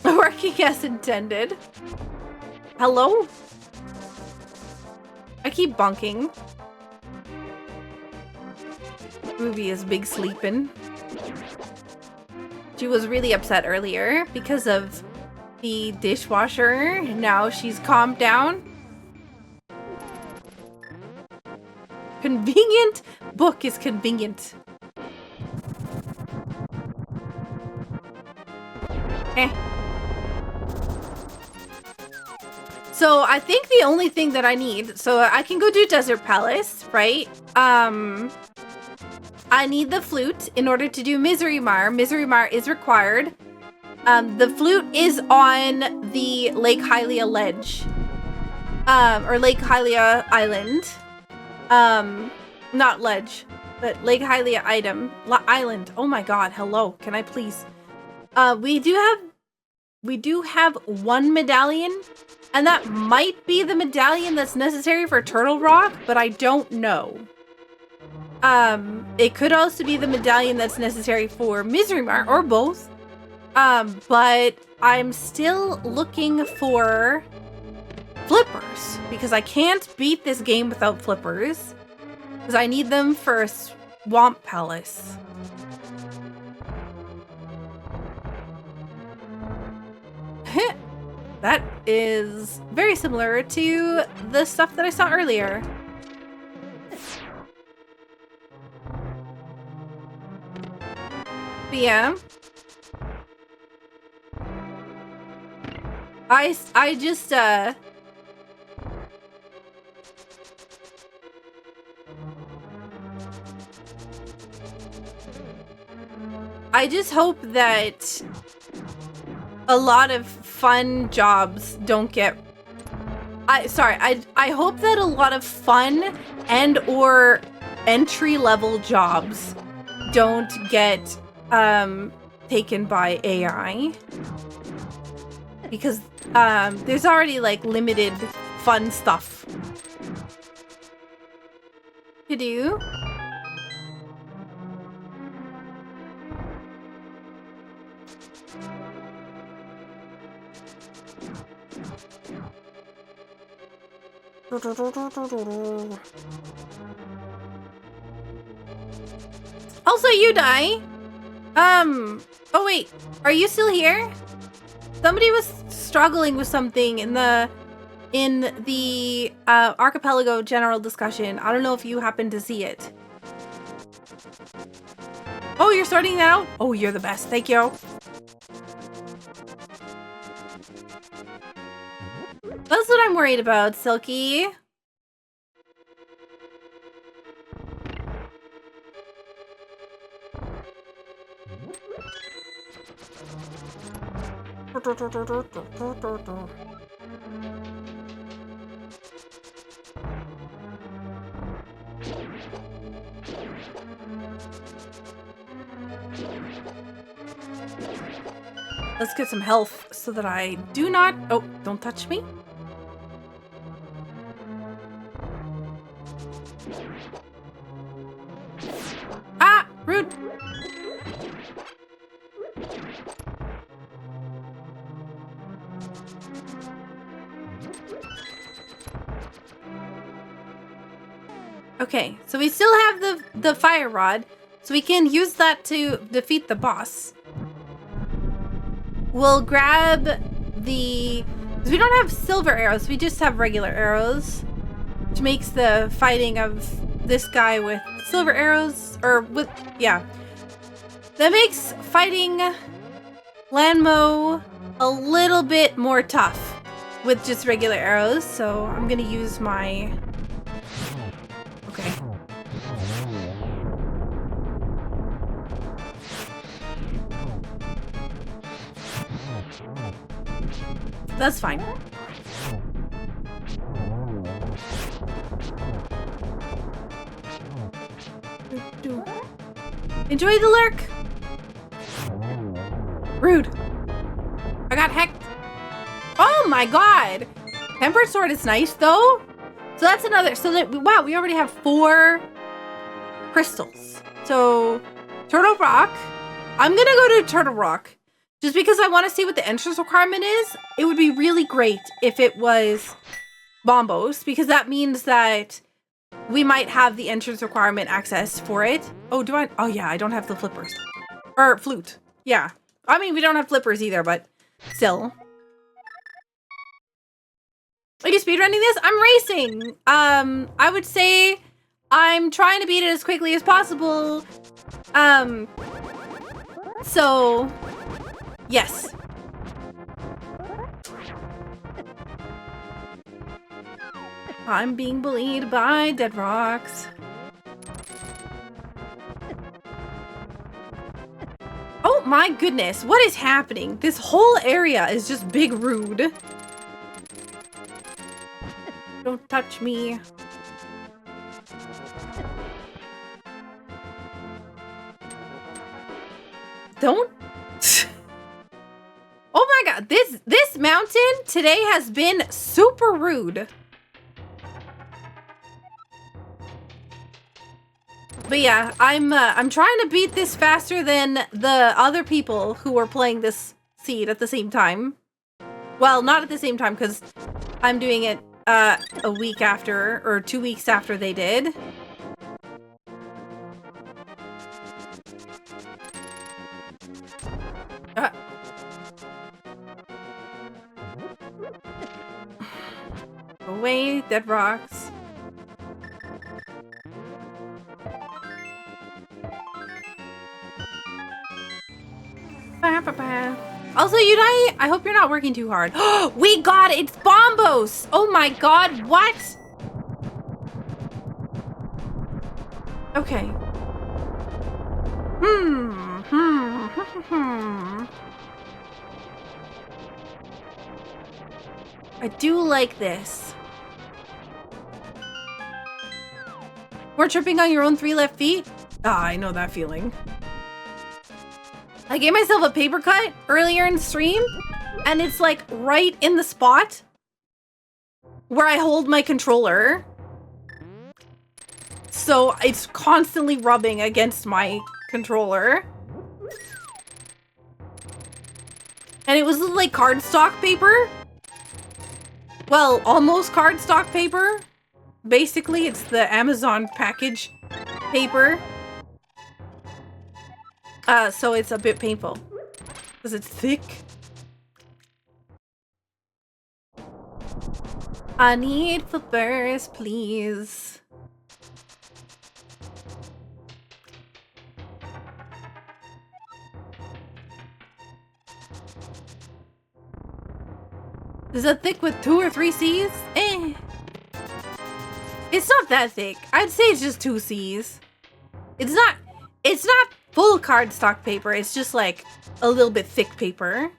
Working as intended. Hello? I keep bunking. Ruby is big sleeping. She was really upset earlier because of the dishwasher. Now she's calmed down. Convenient? Book is convenient. So I think the only thing that I need, so I can go do Desert Palace, right? I need the flute in order to do Misery Mire. Misery Mire is required. The flute is on the Lake Hylia ledge. Or Lake Hylia island. Not ledge, but Lake Hylia island. Oh my god, hello. Can I please? We do have one medallion, and that might be the medallion that's necessary for Turtle Rock, but I don't know. It could also be the medallion that's necessary for Misery Mire, or both. But I'm still looking for flippers, because I can't beat this game without flippers. Because I need them for Swamp Palace. That is very similar to the stuff that I saw earlier. But yeah. I just hope that a lot of fun jobs don't get I hope that a lot of fun and or entry-level jobs don't get taken by AI, because there's already like limited fun stuff to do. Also, you die. Oh wait, are you still here? Somebody was struggling with something in the archipelago general discussion. I don't know if you happen to see it. Oh, you're sorting that out? Oh, you're the best. Thank you. That's what I'm worried about, Silky. Let's get some health so that I do not... Oh, don't touch me. Ah, rude. Okay, so we still have the fire rod, so we can use that to defeat the boss. We'll grab the... Because we don't have silver arrows, we just have regular arrows, which makes the fighting of this guy with silver arrows, or with... Yeah. That makes fighting Lanmo a little bit more tough with just regular arrows, so I'm gonna use my... Okay. That's fine. Enjoy the lurk. Rude. I got hecked. Oh my god. Tempered sword is nice though. So that's another. So that, wow, we already have 4 crystals. So Turtle Rock. I'm gonna go to Turtle Rock. Just because I want to see what the entrance requirement is. It would be really great if it was Bombos, because that means that we might have the entrance requirement access for it. Oh, do I? Oh yeah, I don't have the flippers. Or flute. Yeah. I mean, we don't have flippers either, but still. Are you speedrunning this? I'm racing. I would say I'm trying to beat it as quickly as possible. So... Yes. I'm being bullied by dead rocks. Oh my goodness, what is happening? This whole area is just big rude. Don't touch me. Don't. Oh my god, this mountain today has been super rude. But yeah, I'm trying to beat this faster than the other people who were playing this seed at the same time. Well, not at the same time, because I'm doing it a week after, or 2 weeks after they did. Away, dead rocks. Also, Yudai, I hope you're not working too hard. We got it! It's Bombos! Oh my god, what? Okay. I do like this. More tripping on your own 3 left feet? Ah, I know that feeling. I gave myself a paper cut earlier in stream, and it's like right in the spot where I hold my controller. So it's constantly rubbing against my controller. And it was like cardstock paper. well, almost cardstock paper. Basically, it's the Amazon package paper. So it's a bit painful because it's thick. I need flippers, please. Is it thick with 2 or 3 C's? Eh. It's not that thick. I'd say it's just 2 C's. It's not full cardstock paper. It's just like a little bit thick paper.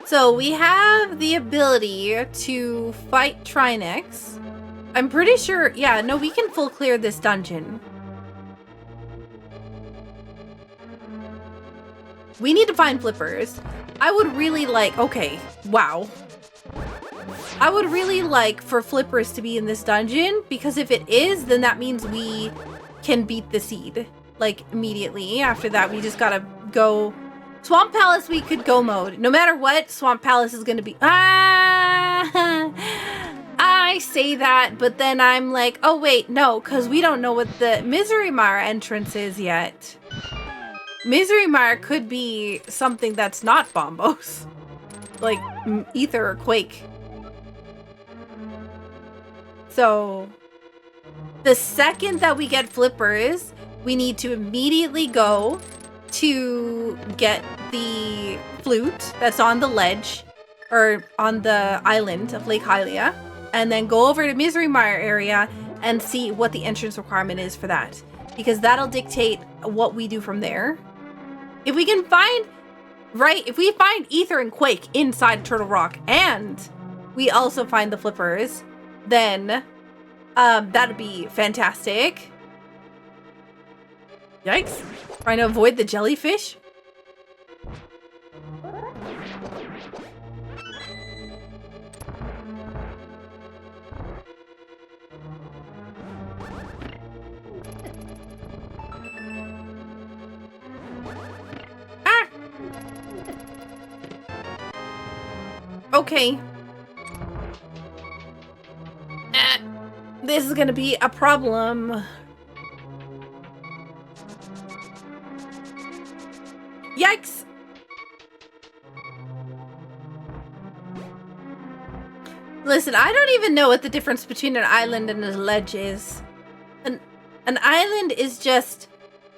So we have the ability to fight Trinex. I'm pretty sure, yeah, no, we can full clear this dungeon. We need to find flippers. I would really like, okay, wow. I would really like for flippers to be in this dungeon, because if it is, then that means we can beat the seed, like, immediately. After that, we just gotta go... Swamp Palace, we could go mode. No matter what, Swamp Palace is gonna be... I say that, but then I'm like, oh wait, no, because we don't know what the Misery Mire entrance is yet. Misery Mire could be something that's not Bombos. Like, Ether or Quake. So, the second that we get flippers, we need to immediately go to get the flute that's on the ledge, or on the island of Lake Hylia, and then go over to Misery Mire area and see what the entrance requirement is for that. Because that'll dictate what we do from there. If we can find, if we find Ether and Quake inside Turtle Rock, and we also find the flippers, then that'd be fantastic. Yikes. Trying to avoid the jellyfish. Ah! Okay. This is gonna be a problem. Yikes! Listen, I don't even know what the difference between an island and a ledge is. An island is just...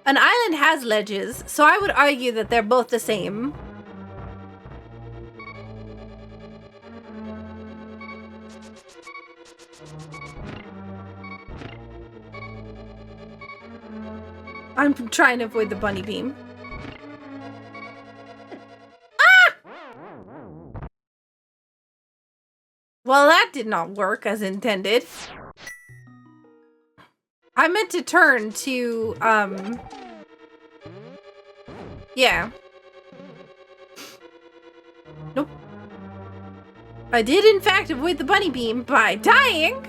An island has ledges, so I would argue that they're both the same. I'm trying to avoid the bunny beam. Well, that did not work as intended. I meant to turn to, yeah. Nope. I did, in fact, avoid the bunny beam by dying.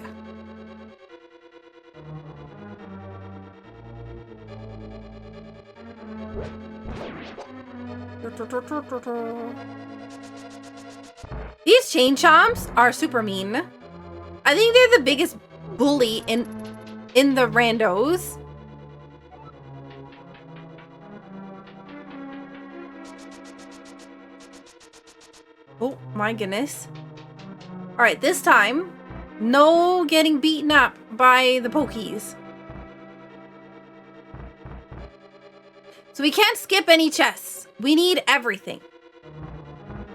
These chain chomps are super mean. I think they're the biggest bully in the randos. Oh my goodness. Alright, this time, no getting beaten up by the pokies. So we can't skip any chests. We need everything.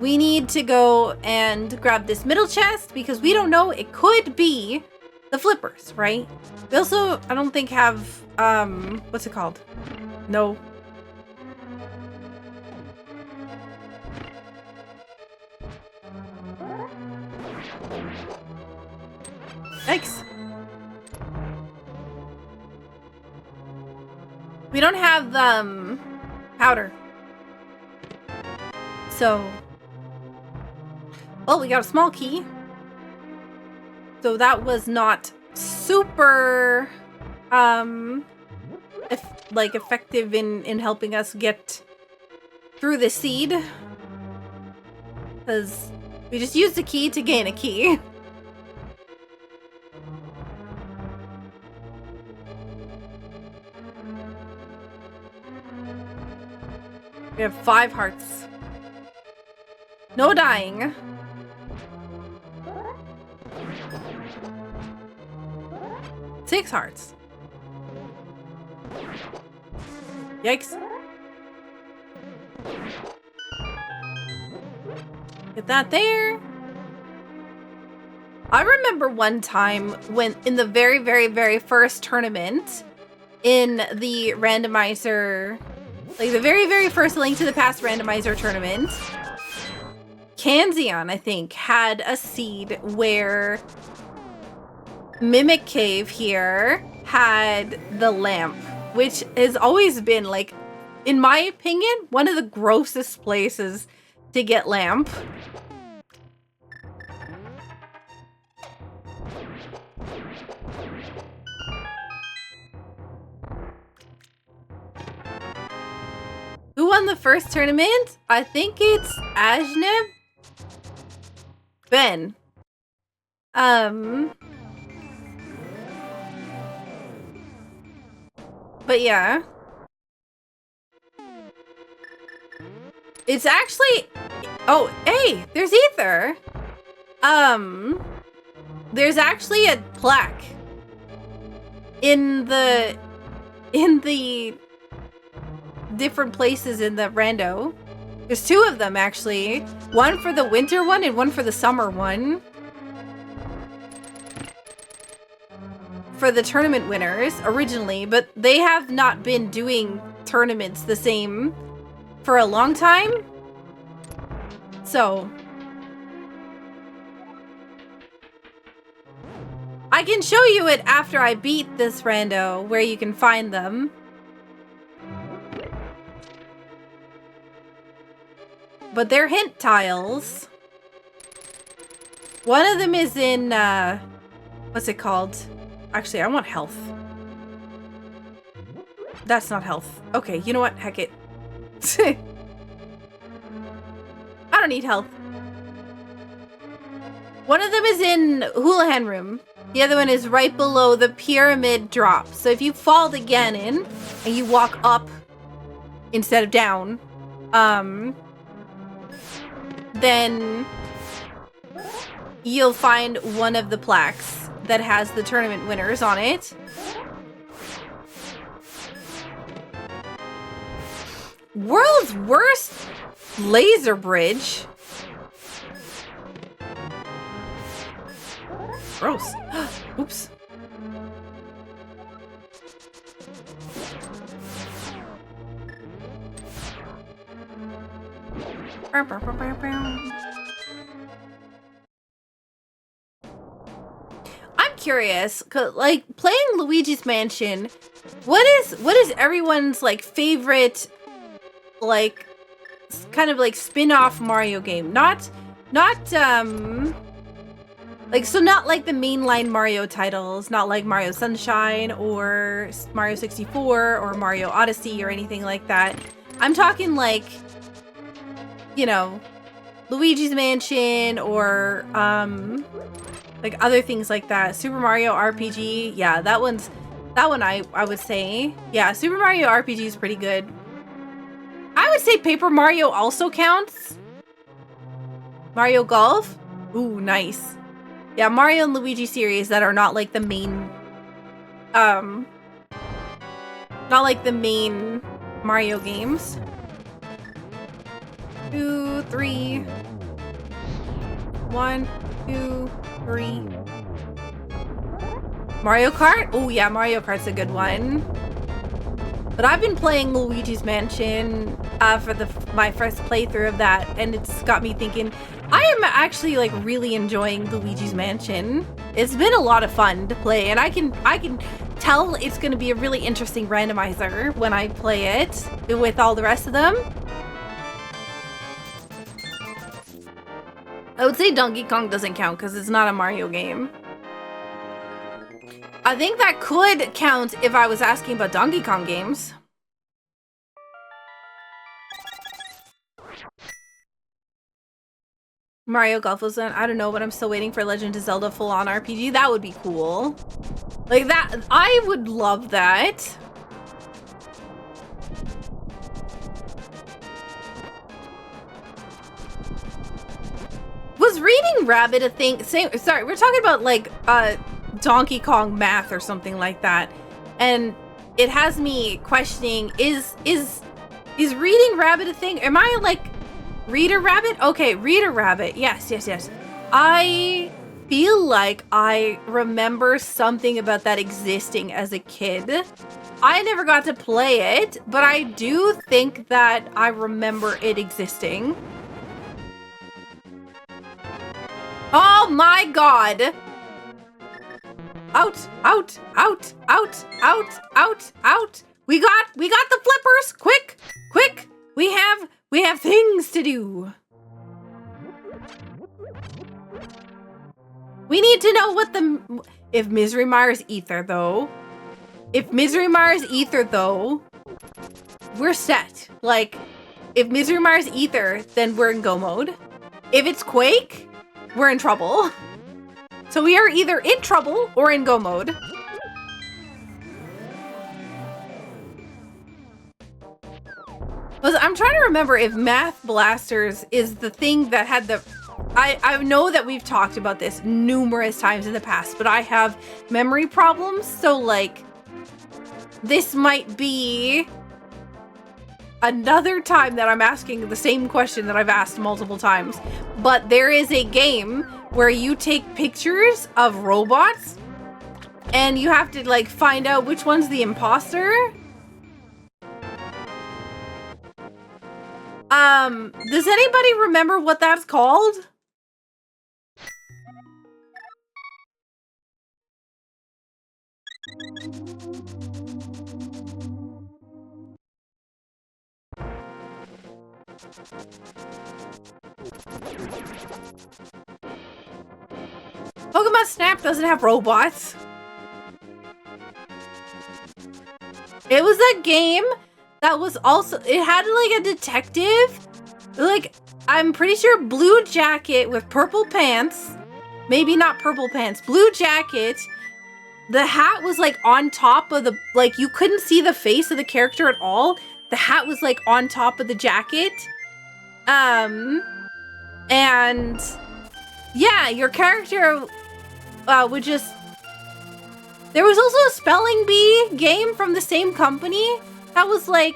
We need to go and grab this middle chest because we don't know, it could be the flippers, right? We also, I don't think have, what's it called? No. Yikes. We don't have, powder. So, oh, we got a small key. So that was not super, effective in helping us get through the seed. Because we just used a key to gain a key. We have 5 hearts. No dying. Six hearts. Yikes. Get that there. I remember one time when in the very, very, very first tournament in the randomizer, like the very, very first Link to the Past randomizer tournament, Kanzion, I think, had a seed where Mimic Cave here had the lamp, which has always been, like, in my opinion, one of the grossest places to get lamp. Who won the first tournament? I think it's Ajneb? Ben. But yeah. It's actually... Oh, hey, there's Ether. There's actually a plaque in the different places in the rando. There's 2 of them, actually. One for the winter one and one for the summer one. For the tournament winners, originally. But they have not been doing tournaments the same for a long time. So... I can show you it after I beat this rando, where you can find them. But they're hint tiles. One of them is in, what's it called? Actually, I want health. That's not health. Okay, you know what? Heck it. I don't need health. One of them is in Houlihan Room. The other one is right below the pyramid drop. So if you fall to Ganon and you walk up instead of down, then you'll find one of the plaques that has the tournament winners on it. World's worst laser bridge. Gross. Oops. I'm curious, 'cause, like, playing Luigi's Mansion, what is everyone's, like, favorite, like, kind of like spin-off Mario game? Not like, so not like the mainline Mario titles, not like Mario Sunshine or Mario 64 or Mario Odyssey or anything like that. I'm talking like, you know, Luigi's Mansion or like other things like that. Super Mario RPG, yeah, that one I would say. Yeah, Super Mario RPG is pretty good. I would say Paper Mario also counts. Mario Golf? Ooh, nice. Yeah, Mario and Luigi series that are not like the main, not like the main Mario games. 2, 3. 1, 2, 3. Mario Kart? Oh yeah, Mario Kart's a good one. But I've been playing Luigi's Mansion for my first playthrough of that, and it's got me thinking, I am actually like really enjoying Luigi's Mansion. It's been a lot of fun to play, and I can tell it's going to be a really interesting randomizer when I play it with all the rest of them. I would say Donkey Kong doesn't count because it's not a Mario game. I think that could count if I was asking about Donkey Kong games. Mario Golf was I don't know, but I'm still waiting for Legend of Zelda full-on RPG. That would be cool. Like that, I would love that. Was reading Rabbit a thing? Sorry, we're talking about like Donkey Kong math or something like that, and it has me questioning: is reading Rabbit a thing? Am I like Reader Rabbit? Okay, Reader Rabbit. Yes. I feel like I remember something about that existing as a kid. I never got to play it, but I do think that I remember it existing. Oh my god! Out! We got the flippers! Quick! We have things to do. We need to know what if Misery Mire's Ether though. If Misery Mire's Ether though, we're set. Like, if Misery Mire's Ether, then we're in go mode. If it's Quake, we're in trouble. So we are either in trouble or in go mode. I'm trying to remember if Math Blasters is the thing that had the... I know that we've talked about this numerous times in the past, but I have memory problems, so like, this might be another time that I'm asking the same question that I've asked multiple times. But there is a game where you take pictures of robots and you have to like find out which one's the imposter. Does anybody remember what that's called? Pokemon Snap doesn't have robots. It was a game that was also, it had like a detective, like, I'm pretty sure blue jacket with purple pants, maybe not purple pants, blue jacket. The hat was like on top of the, like you couldn't see the face of the character at all. The hat was like on top of the jacket. And yeah, your character would just, there was also a spelling bee game from the same company that was like,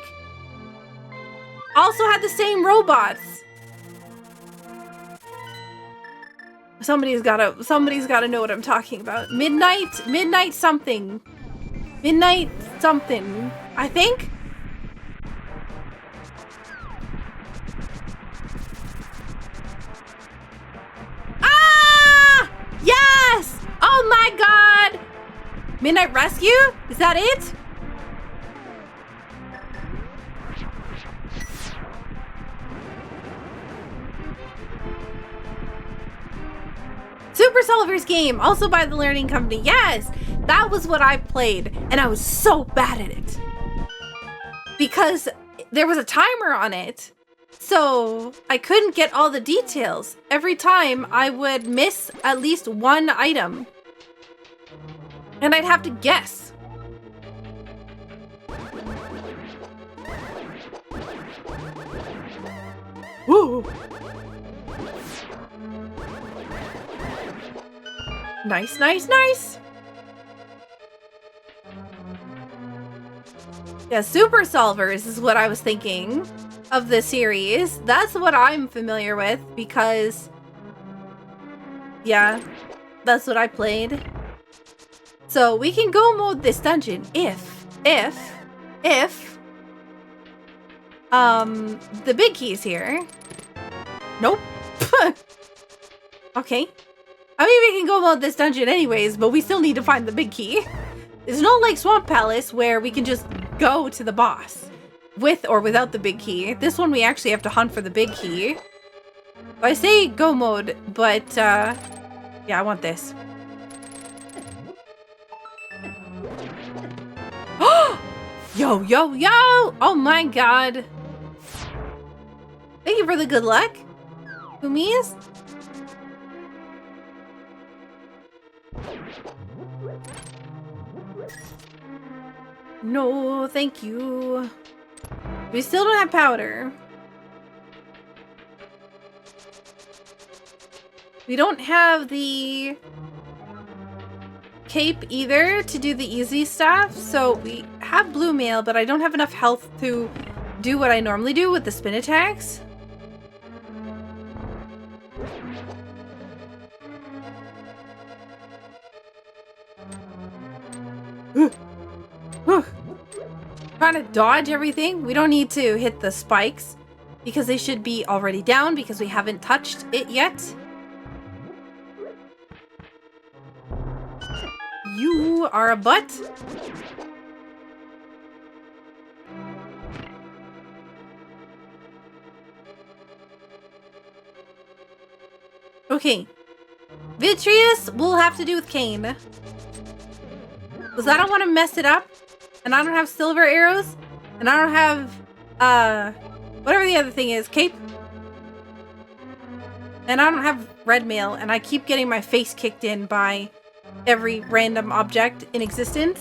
also had the same robots. Somebody's gotta know what I'm talking about. Midnight something, I think. Ah! Yes! Oh my god! Midnight Rescue? Is that it? Super Solver's game, also by the Learning Company. Yes, that was what I played, and I was so bad at it because there was a timer on it, so I couldn't get all the details. Every time I would miss at least one item, and I'd have to guess. Woo! Nice. Yeah, Super Solvers is what I was thinking of the series. That's what I'm familiar with because, yeah, that's what I played. So we can go mode this dungeon if the big key's here. Nope. Okay. I mean, we can go about this dungeon anyways, but we still need to find the big key. There's no like Swamp Palace where we can just go to the boss with or without the big key. This one we actually have to hunt for the big key. I say go mode, but yeah, I want this. Yo, yo, yo! Oh my god. Thank you for the good luck. Whomies? No, thank you. We still don't have powder. We don't have the cape either to do the easy stuff, so we have blue mail, but I don't have enough health to do what I normally do with the spin attacks. Trying to dodge everything. We don't need to hit the spikes because they should be already down because we haven't touched it yet. You are a butt. Okay. Vitreous we'll have to do with Cane. Because I don't want to mess it up. And I don't have silver arrows. And I don't have, whatever the other thing is, cape. And I don't have red mail. And I keep getting my face kicked in by every random object in existence.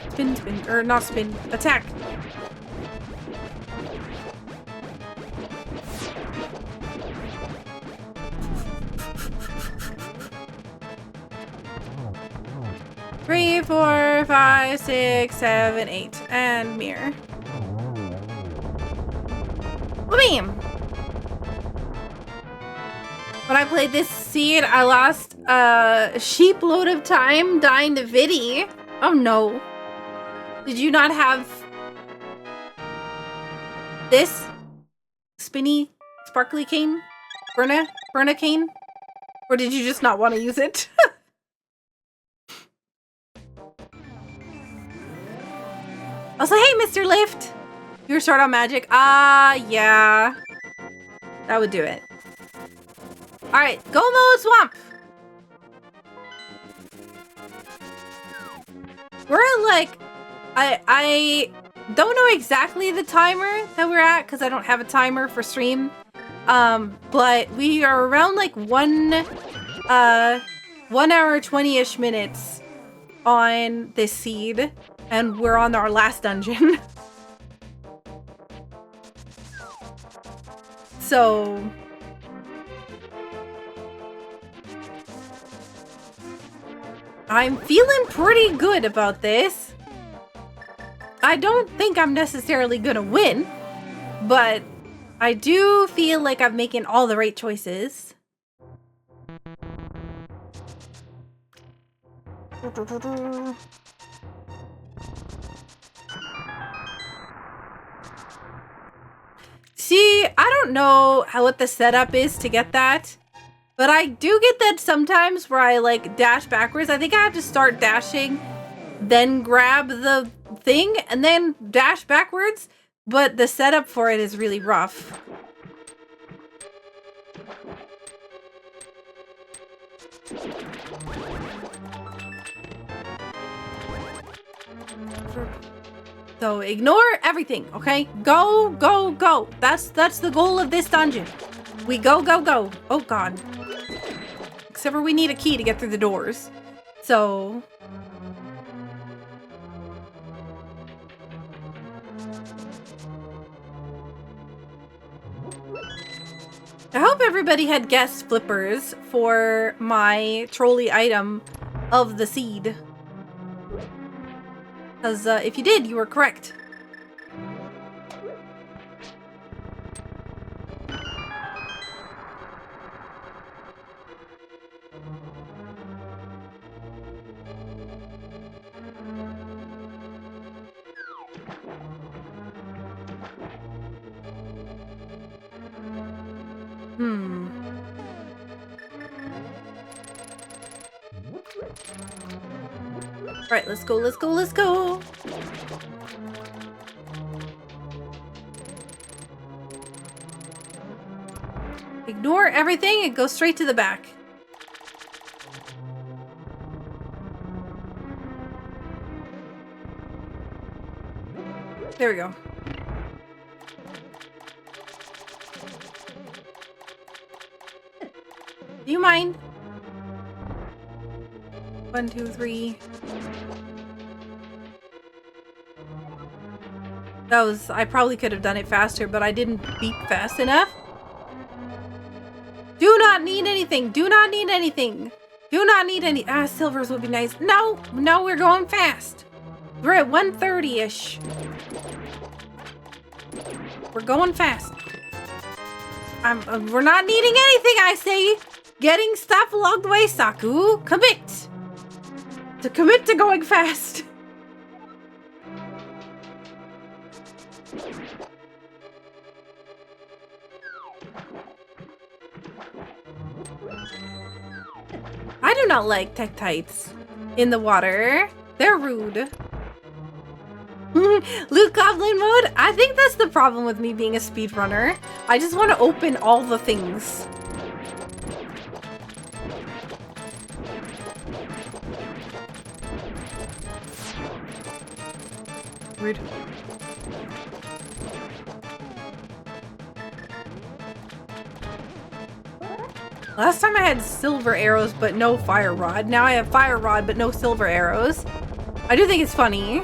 Spin, spin, or not spin, attack. Three, 4, 5, 6, 7, 8, and mirror. Bam! When I played this seed, I lost a sheep load of time dying to Viddy. Oh no. Did you not have this spinny, sparkly cane? Burna cane? Or did you just not want to use it? I was like, hey, Mr. Lift. You're short on magic. Yeah. That would do it. Alright, go mode swamp. We're like, I don't know exactly the timer that we're at because I don't have a timer for stream. But we are around like 1 hour 20-ish minutes on this seed. And we're on our last dungeon. So I'm feeling pretty good about this. I don't think I'm necessarily gonna win, but I do feel like I'm making all the right choices. See, I don't know what the setup is to get that, but I do get that sometimes where I like dash backwards. I think I have to start dashing, then grab the thing, and then dash backwards, but the setup for it is really rough. So ignore everything, okay? Go, go, go. That's the goal of this dungeon. We go, go, go. Oh god. Except for we need a key to get through the doors. So I hope everybody had guessed flippers for my trolley item of the seed. Because if you did, you were correct. Alright, let's go, let's go, let's go. Ignore everything and go straight to the back. There we go. Do you mind? 1, 2, 3. That was, I probably could have done it faster, but I didn't beep fast enough. Do not need anything. Do not need anything. Do not need any. Silvers would be nice. No, no, we're going fast. We're at 1:30-ish. We're going fast. We're not needing anything, I say. Getting stuff along the way, Saku. Commit. Commit to going fast. I do not like Tektites in the water. They're rude. Loot Goblin mode? I think that's the problem with me being a speedrunner. I just want to open all the things. Rude. Last time I had silver arrows but no fire rod. Now I have fire rod but no silver arrows. I do think it's funny.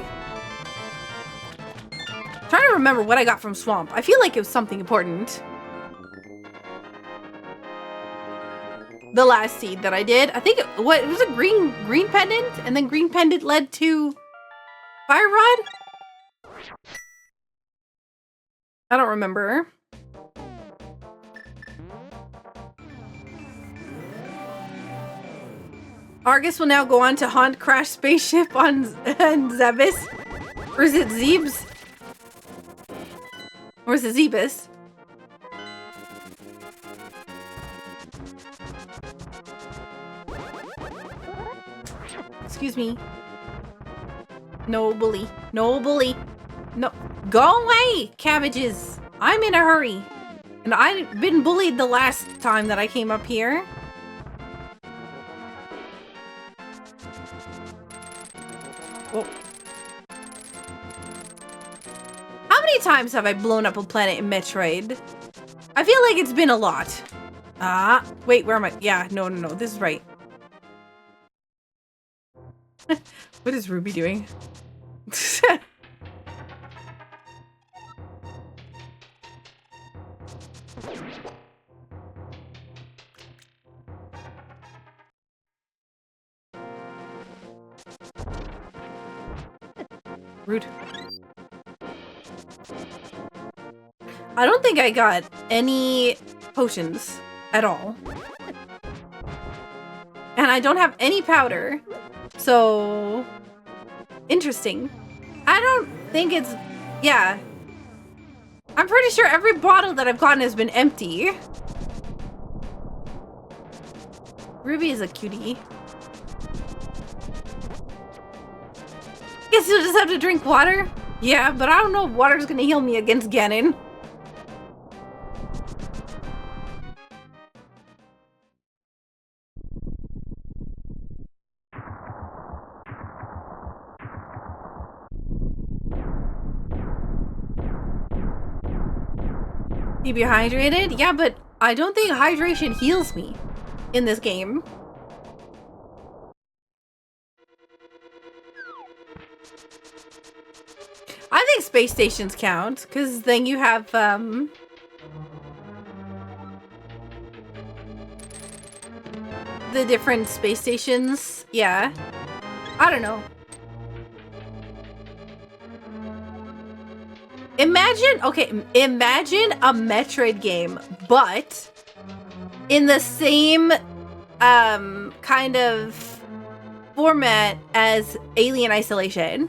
I'm trying to remember what I got from Swamp. I feel like it was something important. The last seed that I did. I think it was a green pendant, and then green pendant led to fire rod? I don't remember. Argus will now go on to haunt crash spaceship on Zebus. Or is it Zebes? Or is it Zebus? Excuse me. No bully. No bully. No. Go away, cabbages. I'm in a hurry. And I've been bullied the last time that I came up here. Oh. How many times have I blown up a planet in Metroid? I feel like it's been a lot. Wait, where am I? Yeah, no, this is right. What is Ruby doing? Rude. I don't think I got any potions at all. And I don't have any powder. So, interesting. I don't think it's, yeah. I'm pretty sure every bottle that I've gotten has been empty. Ruby is a cutie. Guess you'll just have to drink water? Yeah, but I don't know if water's gonna heal me against Ganon. Keep you hydrated? Yeah, but I don't think hydration heals me in this game. I think space stations count, because then you have, the different space stations. Yeah. I don't know. Imagine a Metroid game, but in the same kind of format as Alien Isolation.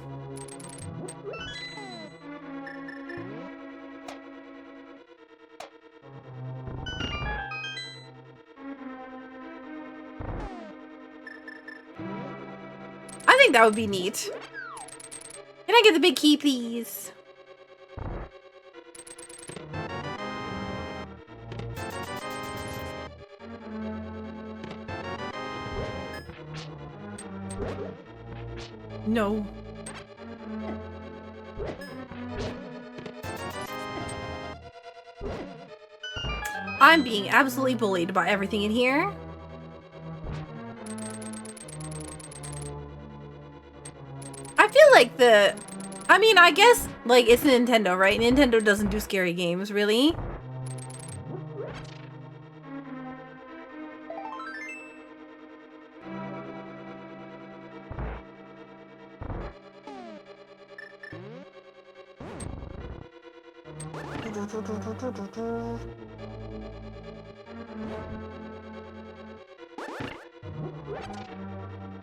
I think that would be neat. Can I get the big key, please? No. I'm being absolutely bullied by everything in here. I feel like I mean, I guess, like, it's Nintendo, right? Nintendo doesn't do scary games, really.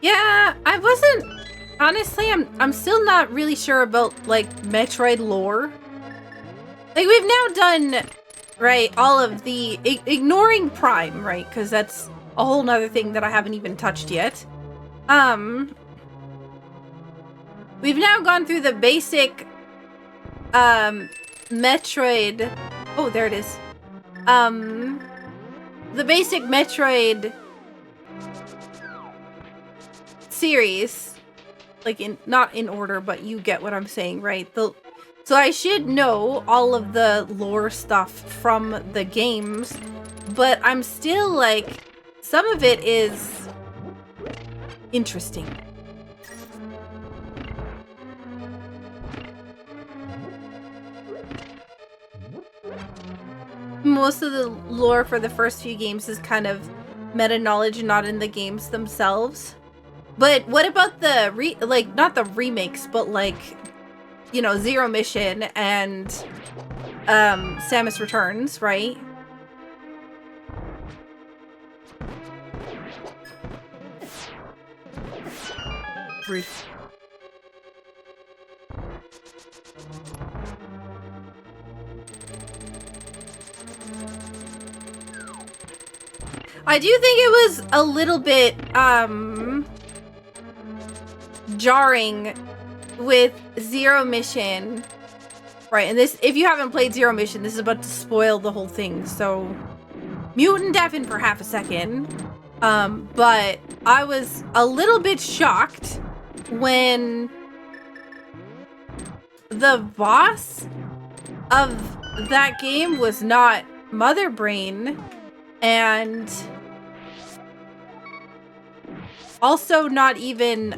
Yeah, I wasn't... Honestly, I'm still not really sure about, like, Metroid lore. Like, we've now done, right, all of the... ignoring Prime, right? Because that's a whole nother thing that I haven't even touched yet. We've now gone through the basic, Metroid... Oh, there it is. The basic Metroid series. Like, not in order, but you get what I'm saying, right? So I should know all of the lore stuff from the games, but I'm still, like, some of it is interesting. Most of the lore for the first few games is kind of meta knowledge, not in the games themselves. But what about the not the remakes, but like, you know, Zero Mission and Samus Returns, right? Rude. I do think it was a little bit jarring with Zero Mission, right? And this, if you haven't played Zero Mission, this is about to spoil the whole thing, so mute and deafen for half a second. But I was a little bit shocked when the boss of that game was not Mother Brain, and also not even,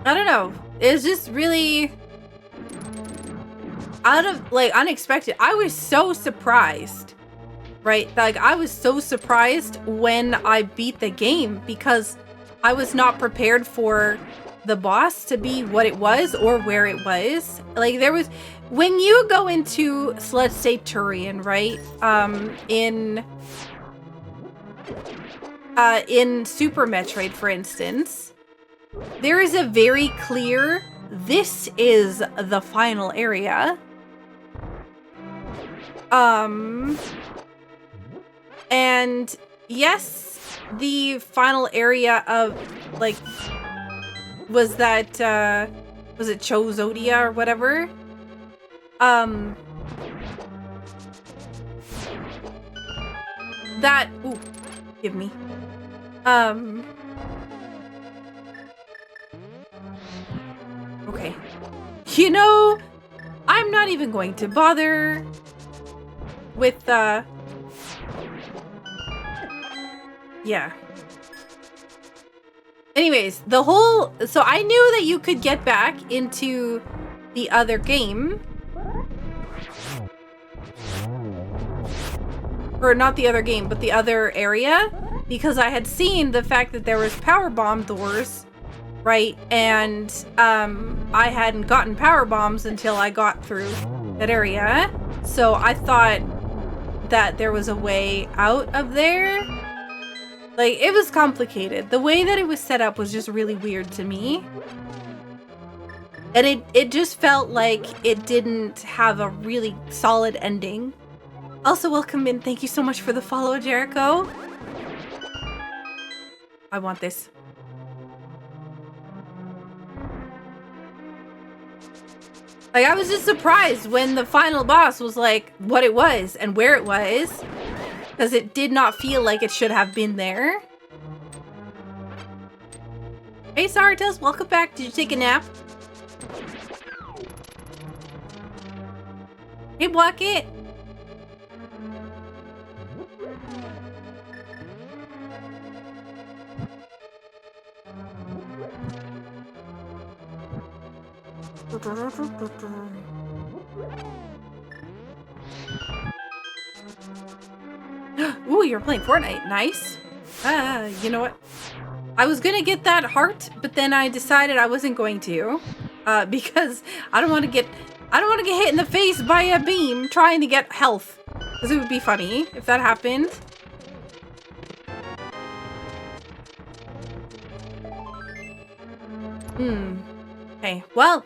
I don't know. It was just really out of, like, unexpected. I was so surprised, right? Like, I was so surprised when I beat the game because I was not prepared for the boss to be what it was or where it was. Like, there was, when you go into, so let's say Turian, right? In Super Metroid, for instance, there is a very clear, this is the final area. And yes, the final area of, like, was that, was it Chozodia or whatever? That, ooh, give me. Okay. You know, I'm not even going to bother with, yeah. Anyways, the whole, so I knew that you could get back into the other game. Or not the other game, but the other area. Because I had seen the fact that there was power bomb doors, right? And I hadn't gotten power bombs until I got through that area. So I thought that there was a way out of there. Like, it was complicated. The way that it was set up was just really weird to me. And it just felt like it didn't have a really solid ending. Also, welcome in. Thank you so much for the follow, Jericho. I want this. Like, I was just surprised when the final boss was like what it was and where it was. Because it did not feel like it should have been there. Hey, Sartails, welcome back. Did you take a nap? Hey, Bucket. Ooh, you're playing Fortnite. Nice. You know what? I was gonna get that heart, but then I decided I wasn't going to, because I don't want to get hit in the face by a beam trying to get health, because it would be funny if that happened. Okay, well,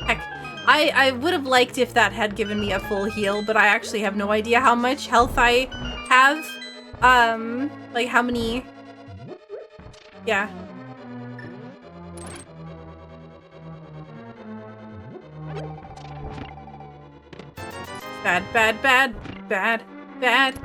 heck, I would have liked if that had given me a full heal, but I actually have no idea how much health I have. Like how many... Yeah. Bad, bad, bad, bad, bad.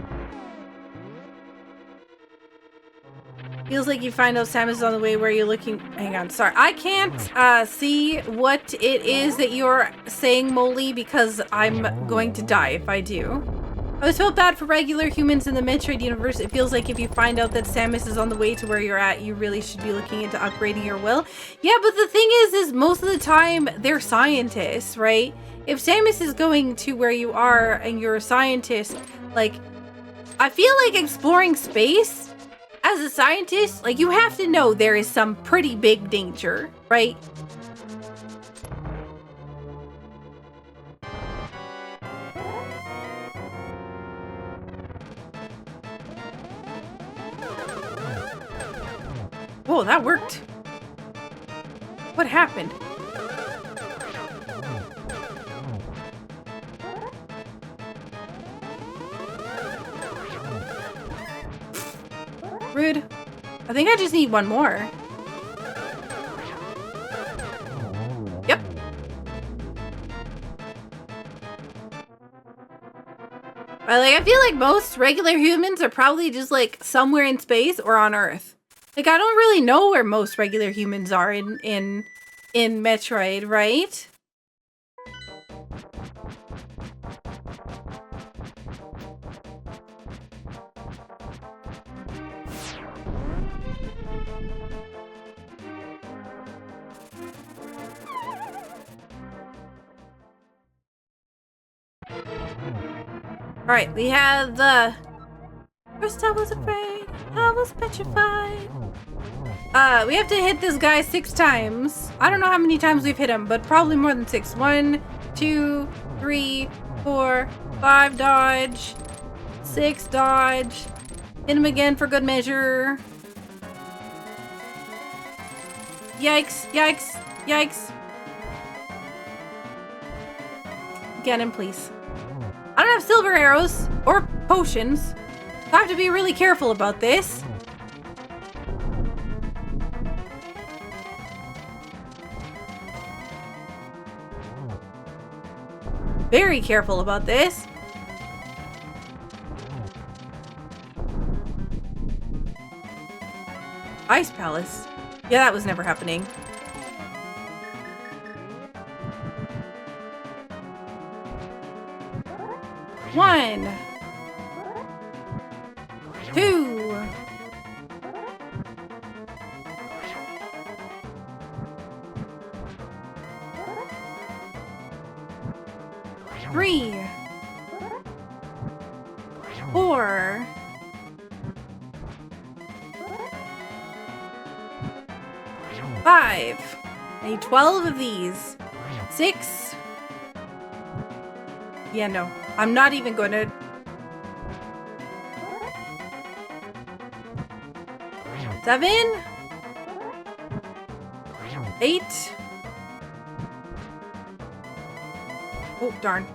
Feels like you find out Samus on the way where you're looking. Hang on, sorry. I can't see what it is that you're saying, Molly, because I'm going to die if I do. I was felt bad for regular humans in the Metroid universe. It feels like if you find out that Samus is on the way to where you're at, you really should be looking into upgrading your will. Yeah, but the thing is most of the time they're scientists, right? If Samus is going to where you are and you're a scientist, like, I feel like exploring space as a scientist, like, you have to know there is some pretty big danger, right? Whoa, that worked. What happened? Rude. I think I just need one more. Yep. I feel like most regular humans are probably just like somewhere in space or on Earth. Like, I don't really know where most regular humans are in Metroid, right? Alright, we have the... First I was afraid, I was petrified. We have to hit this guy 6 times. I don't know how many times we've hit him, but probably more than 6. 1, 2, 3, 4, 5 dodge. 6 dodge. Hit him again for good measure. Yikes, yikes, yikes. Get him, please. I don't have silver arrows or potions. I have to be really careful about this. Very careful about this. Ice Palace. Yeah, that was never happening. One. 2. 3. 4. 5. I need 12 of these. 6. Yeah, no. I'm not even going to... 7. 8. Oh, darn.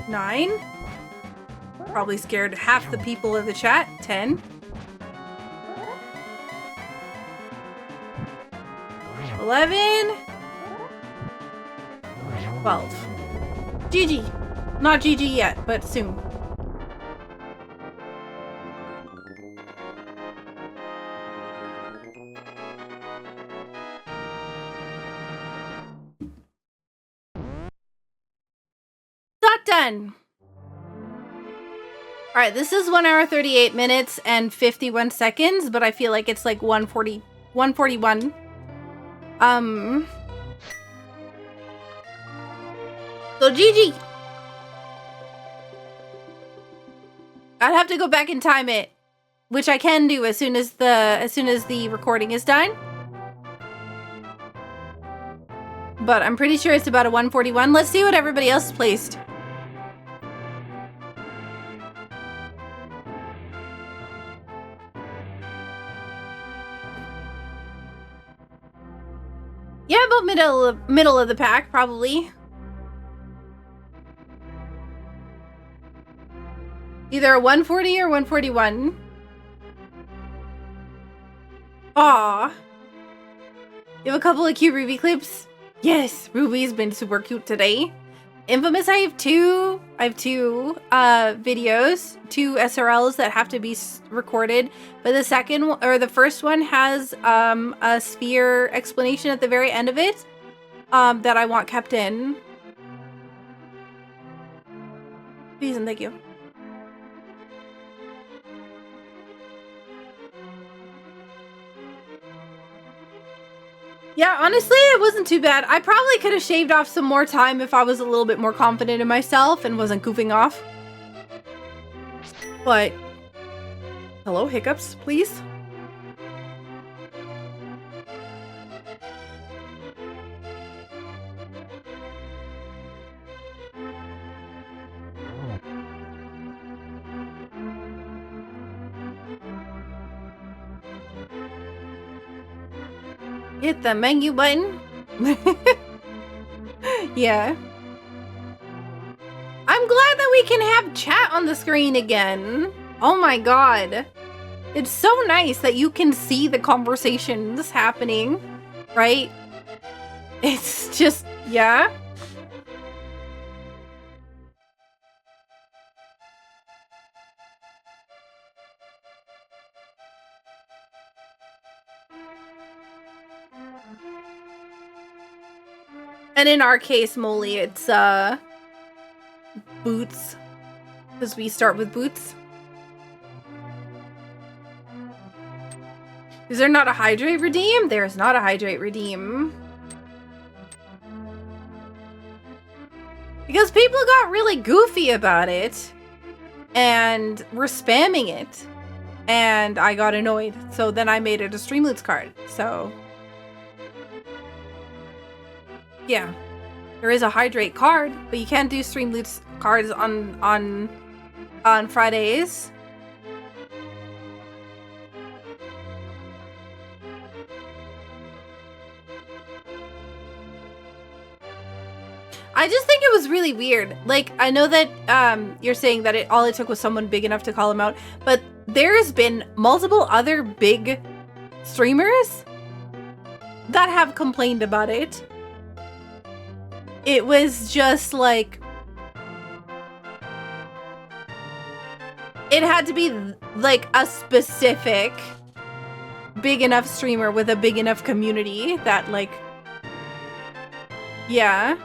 9. Probably scared half the people in the chat. 10. 11. 12. GG. Not GG yet, but soon. got done. All right, this is 1 hour, 38 minutes and 51 seconds, but I feel like it's like 141. So GG. I'd have to go back and time it, which I can do as soon as the recording is done. But I'm pretty sure it's about a 141. Let's see what everybody else placed. Yeah, about middle of the pack, probably. Either a 140 or 141. Aw. You have a couple of cute Ruby clips? Yes, Ruby's been super cute today. Infamous, I have two videos, 2 SRLs that have to be recorded, but the first one has a sphere explanation at the very end of it that I want kept in. Please and thank you. Yeah, honestly, it wasn't too bad. I probably could have shaved off some more time if I was a little bit more confident in myself and wasn't goofing off. But, hello, hiccups, please. Hit the menu button. Yeah. I'm glad that we can have chat on the screen again. Oh my god. It's so nice that you can see the conversations happening, right? It's just, yeah. And in our case, Molly, it's boots, because we start with boots. Is there not a hydrate redeem? There's not a hydrate redeem. Because people got really goofy about it and were spamming it. And I got annoyed. So then I made it a Streamloots card. So yeah, there is a hydrate card, but you can't do Streamloots cards on Fridays. I just think it was really weird. Like, I know that you're saying that all it took was someone big enough to call him out, but there's been multiple other big streamers that have complained about it. It was just like, it had to be like a specific big enough streamer with a big enough community that, like, yeah,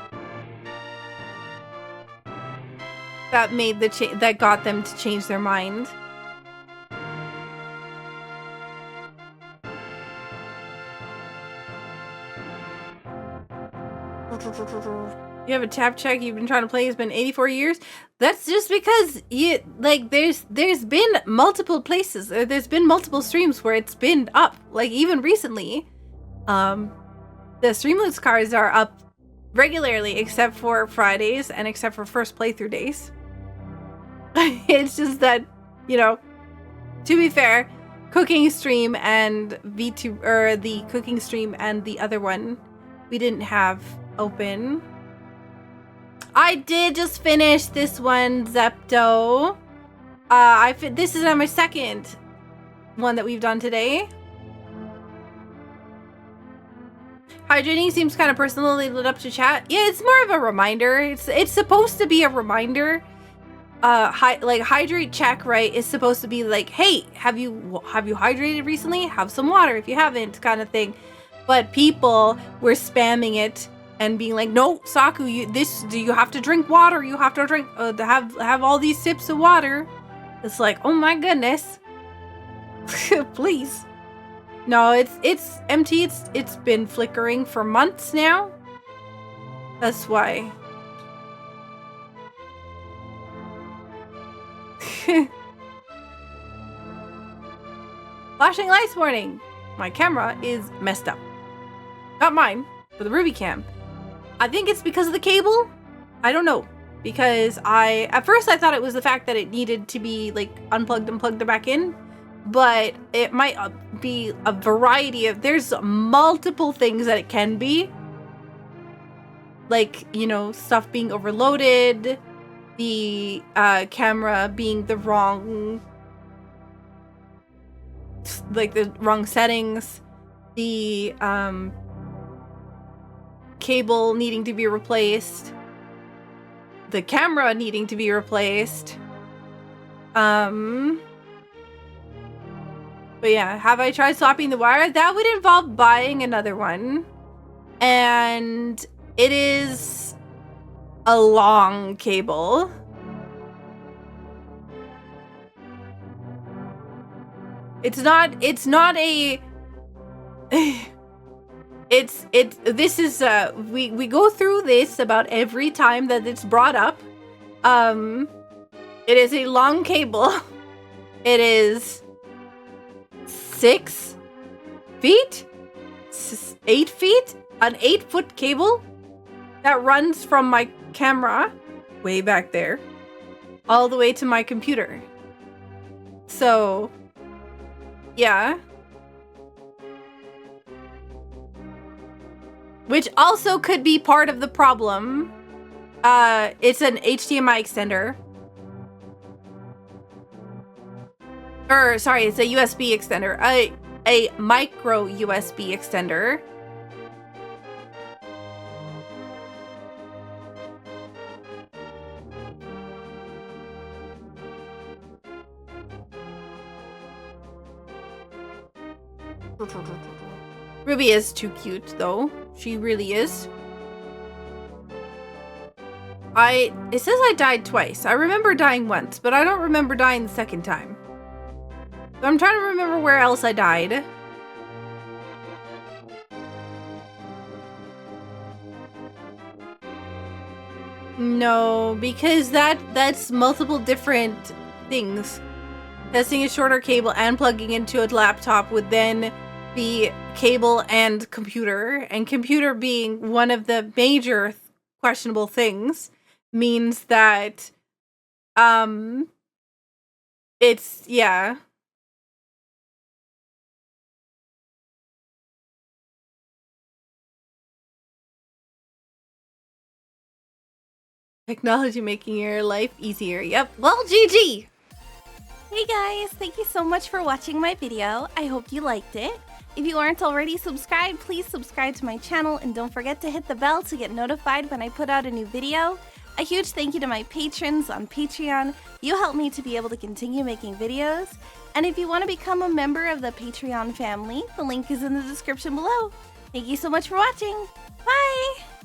that made the that got them to change their mind. You have a tap check you've been trying to play, it's been 84 years. That's just because you, like, there's been multiple places, or there's been multiple streams where it's been up, like even recently. The Streamloots cards are up regularly except for Fridays and except for first playthrough days. It's just that, you know, to be fair, cooking stream and V2, or the cooking stream and the other one, we didn't have open. I did just finish this one, Zepto. This is my second one that we've done today. Hydrating seems kind of personally lit up to chat. Yeah, it's more of a reminder. It's supposed to be a reminder. Like hydrate check, right, is supposed to be like, hey, have you hydrated recently? Have some water if you haven't, kind of thing. But people were spamming it and being like, no, Saku, you have to drink water. You have to drink, have all these sips of water. It's like, oh my goodness. Please. No, it's empty. It's been flickering for months now. That's why. Flashing lights warning. My camera is messed up. Not mine, but the Ruby cam. I think it's because of the cable. I don't know. Because at first I thought it was the fact that it needed to be like unplugged and plugged back in. But it might be a variety of, there's multiple things that it can be. Like, you know, stuff being overloaded, the camera being the wrong settings, the cable needing to be replaced, the camera needing to be replaced. But yeah, have I tried swapping the wire? That would involve buying another one. And it is a long cable. This is we go through this about every time that it's brought up. It is a long cable. It is 6 feet? 8 feet? An 8-foot cable that runs from my camera way back there all the way to my computer. So, yeah. Which also could be part of the problem. It's an HDMI extender. Or, sorry, it's a USB extender. A micro USB extender. Ruby is too cute, though. She really is. It says I died twice. I remember dying once, but I don't remember dying the second time. So I'm trying to remember where else I died. No, because that's multiple different things. Testing a shorter cable and plugging into a laptop would then be cable and computer being one of the major questionable things means that it's, yeah. Technology making your life easier. Yep. Well, GG. Hey guys, thank you so much for watching my video. I hope you liked it. If you aren't already subscribed, please subscribe to my channel and don't forget to hit the bell to get notified when I put out a new video. A huge thank you to my patrons on Patreon. You help me to be able to continue making videos. And if you want to become a member of the Patreon family, the link is in the description below. Thank you so much for watching. Bye!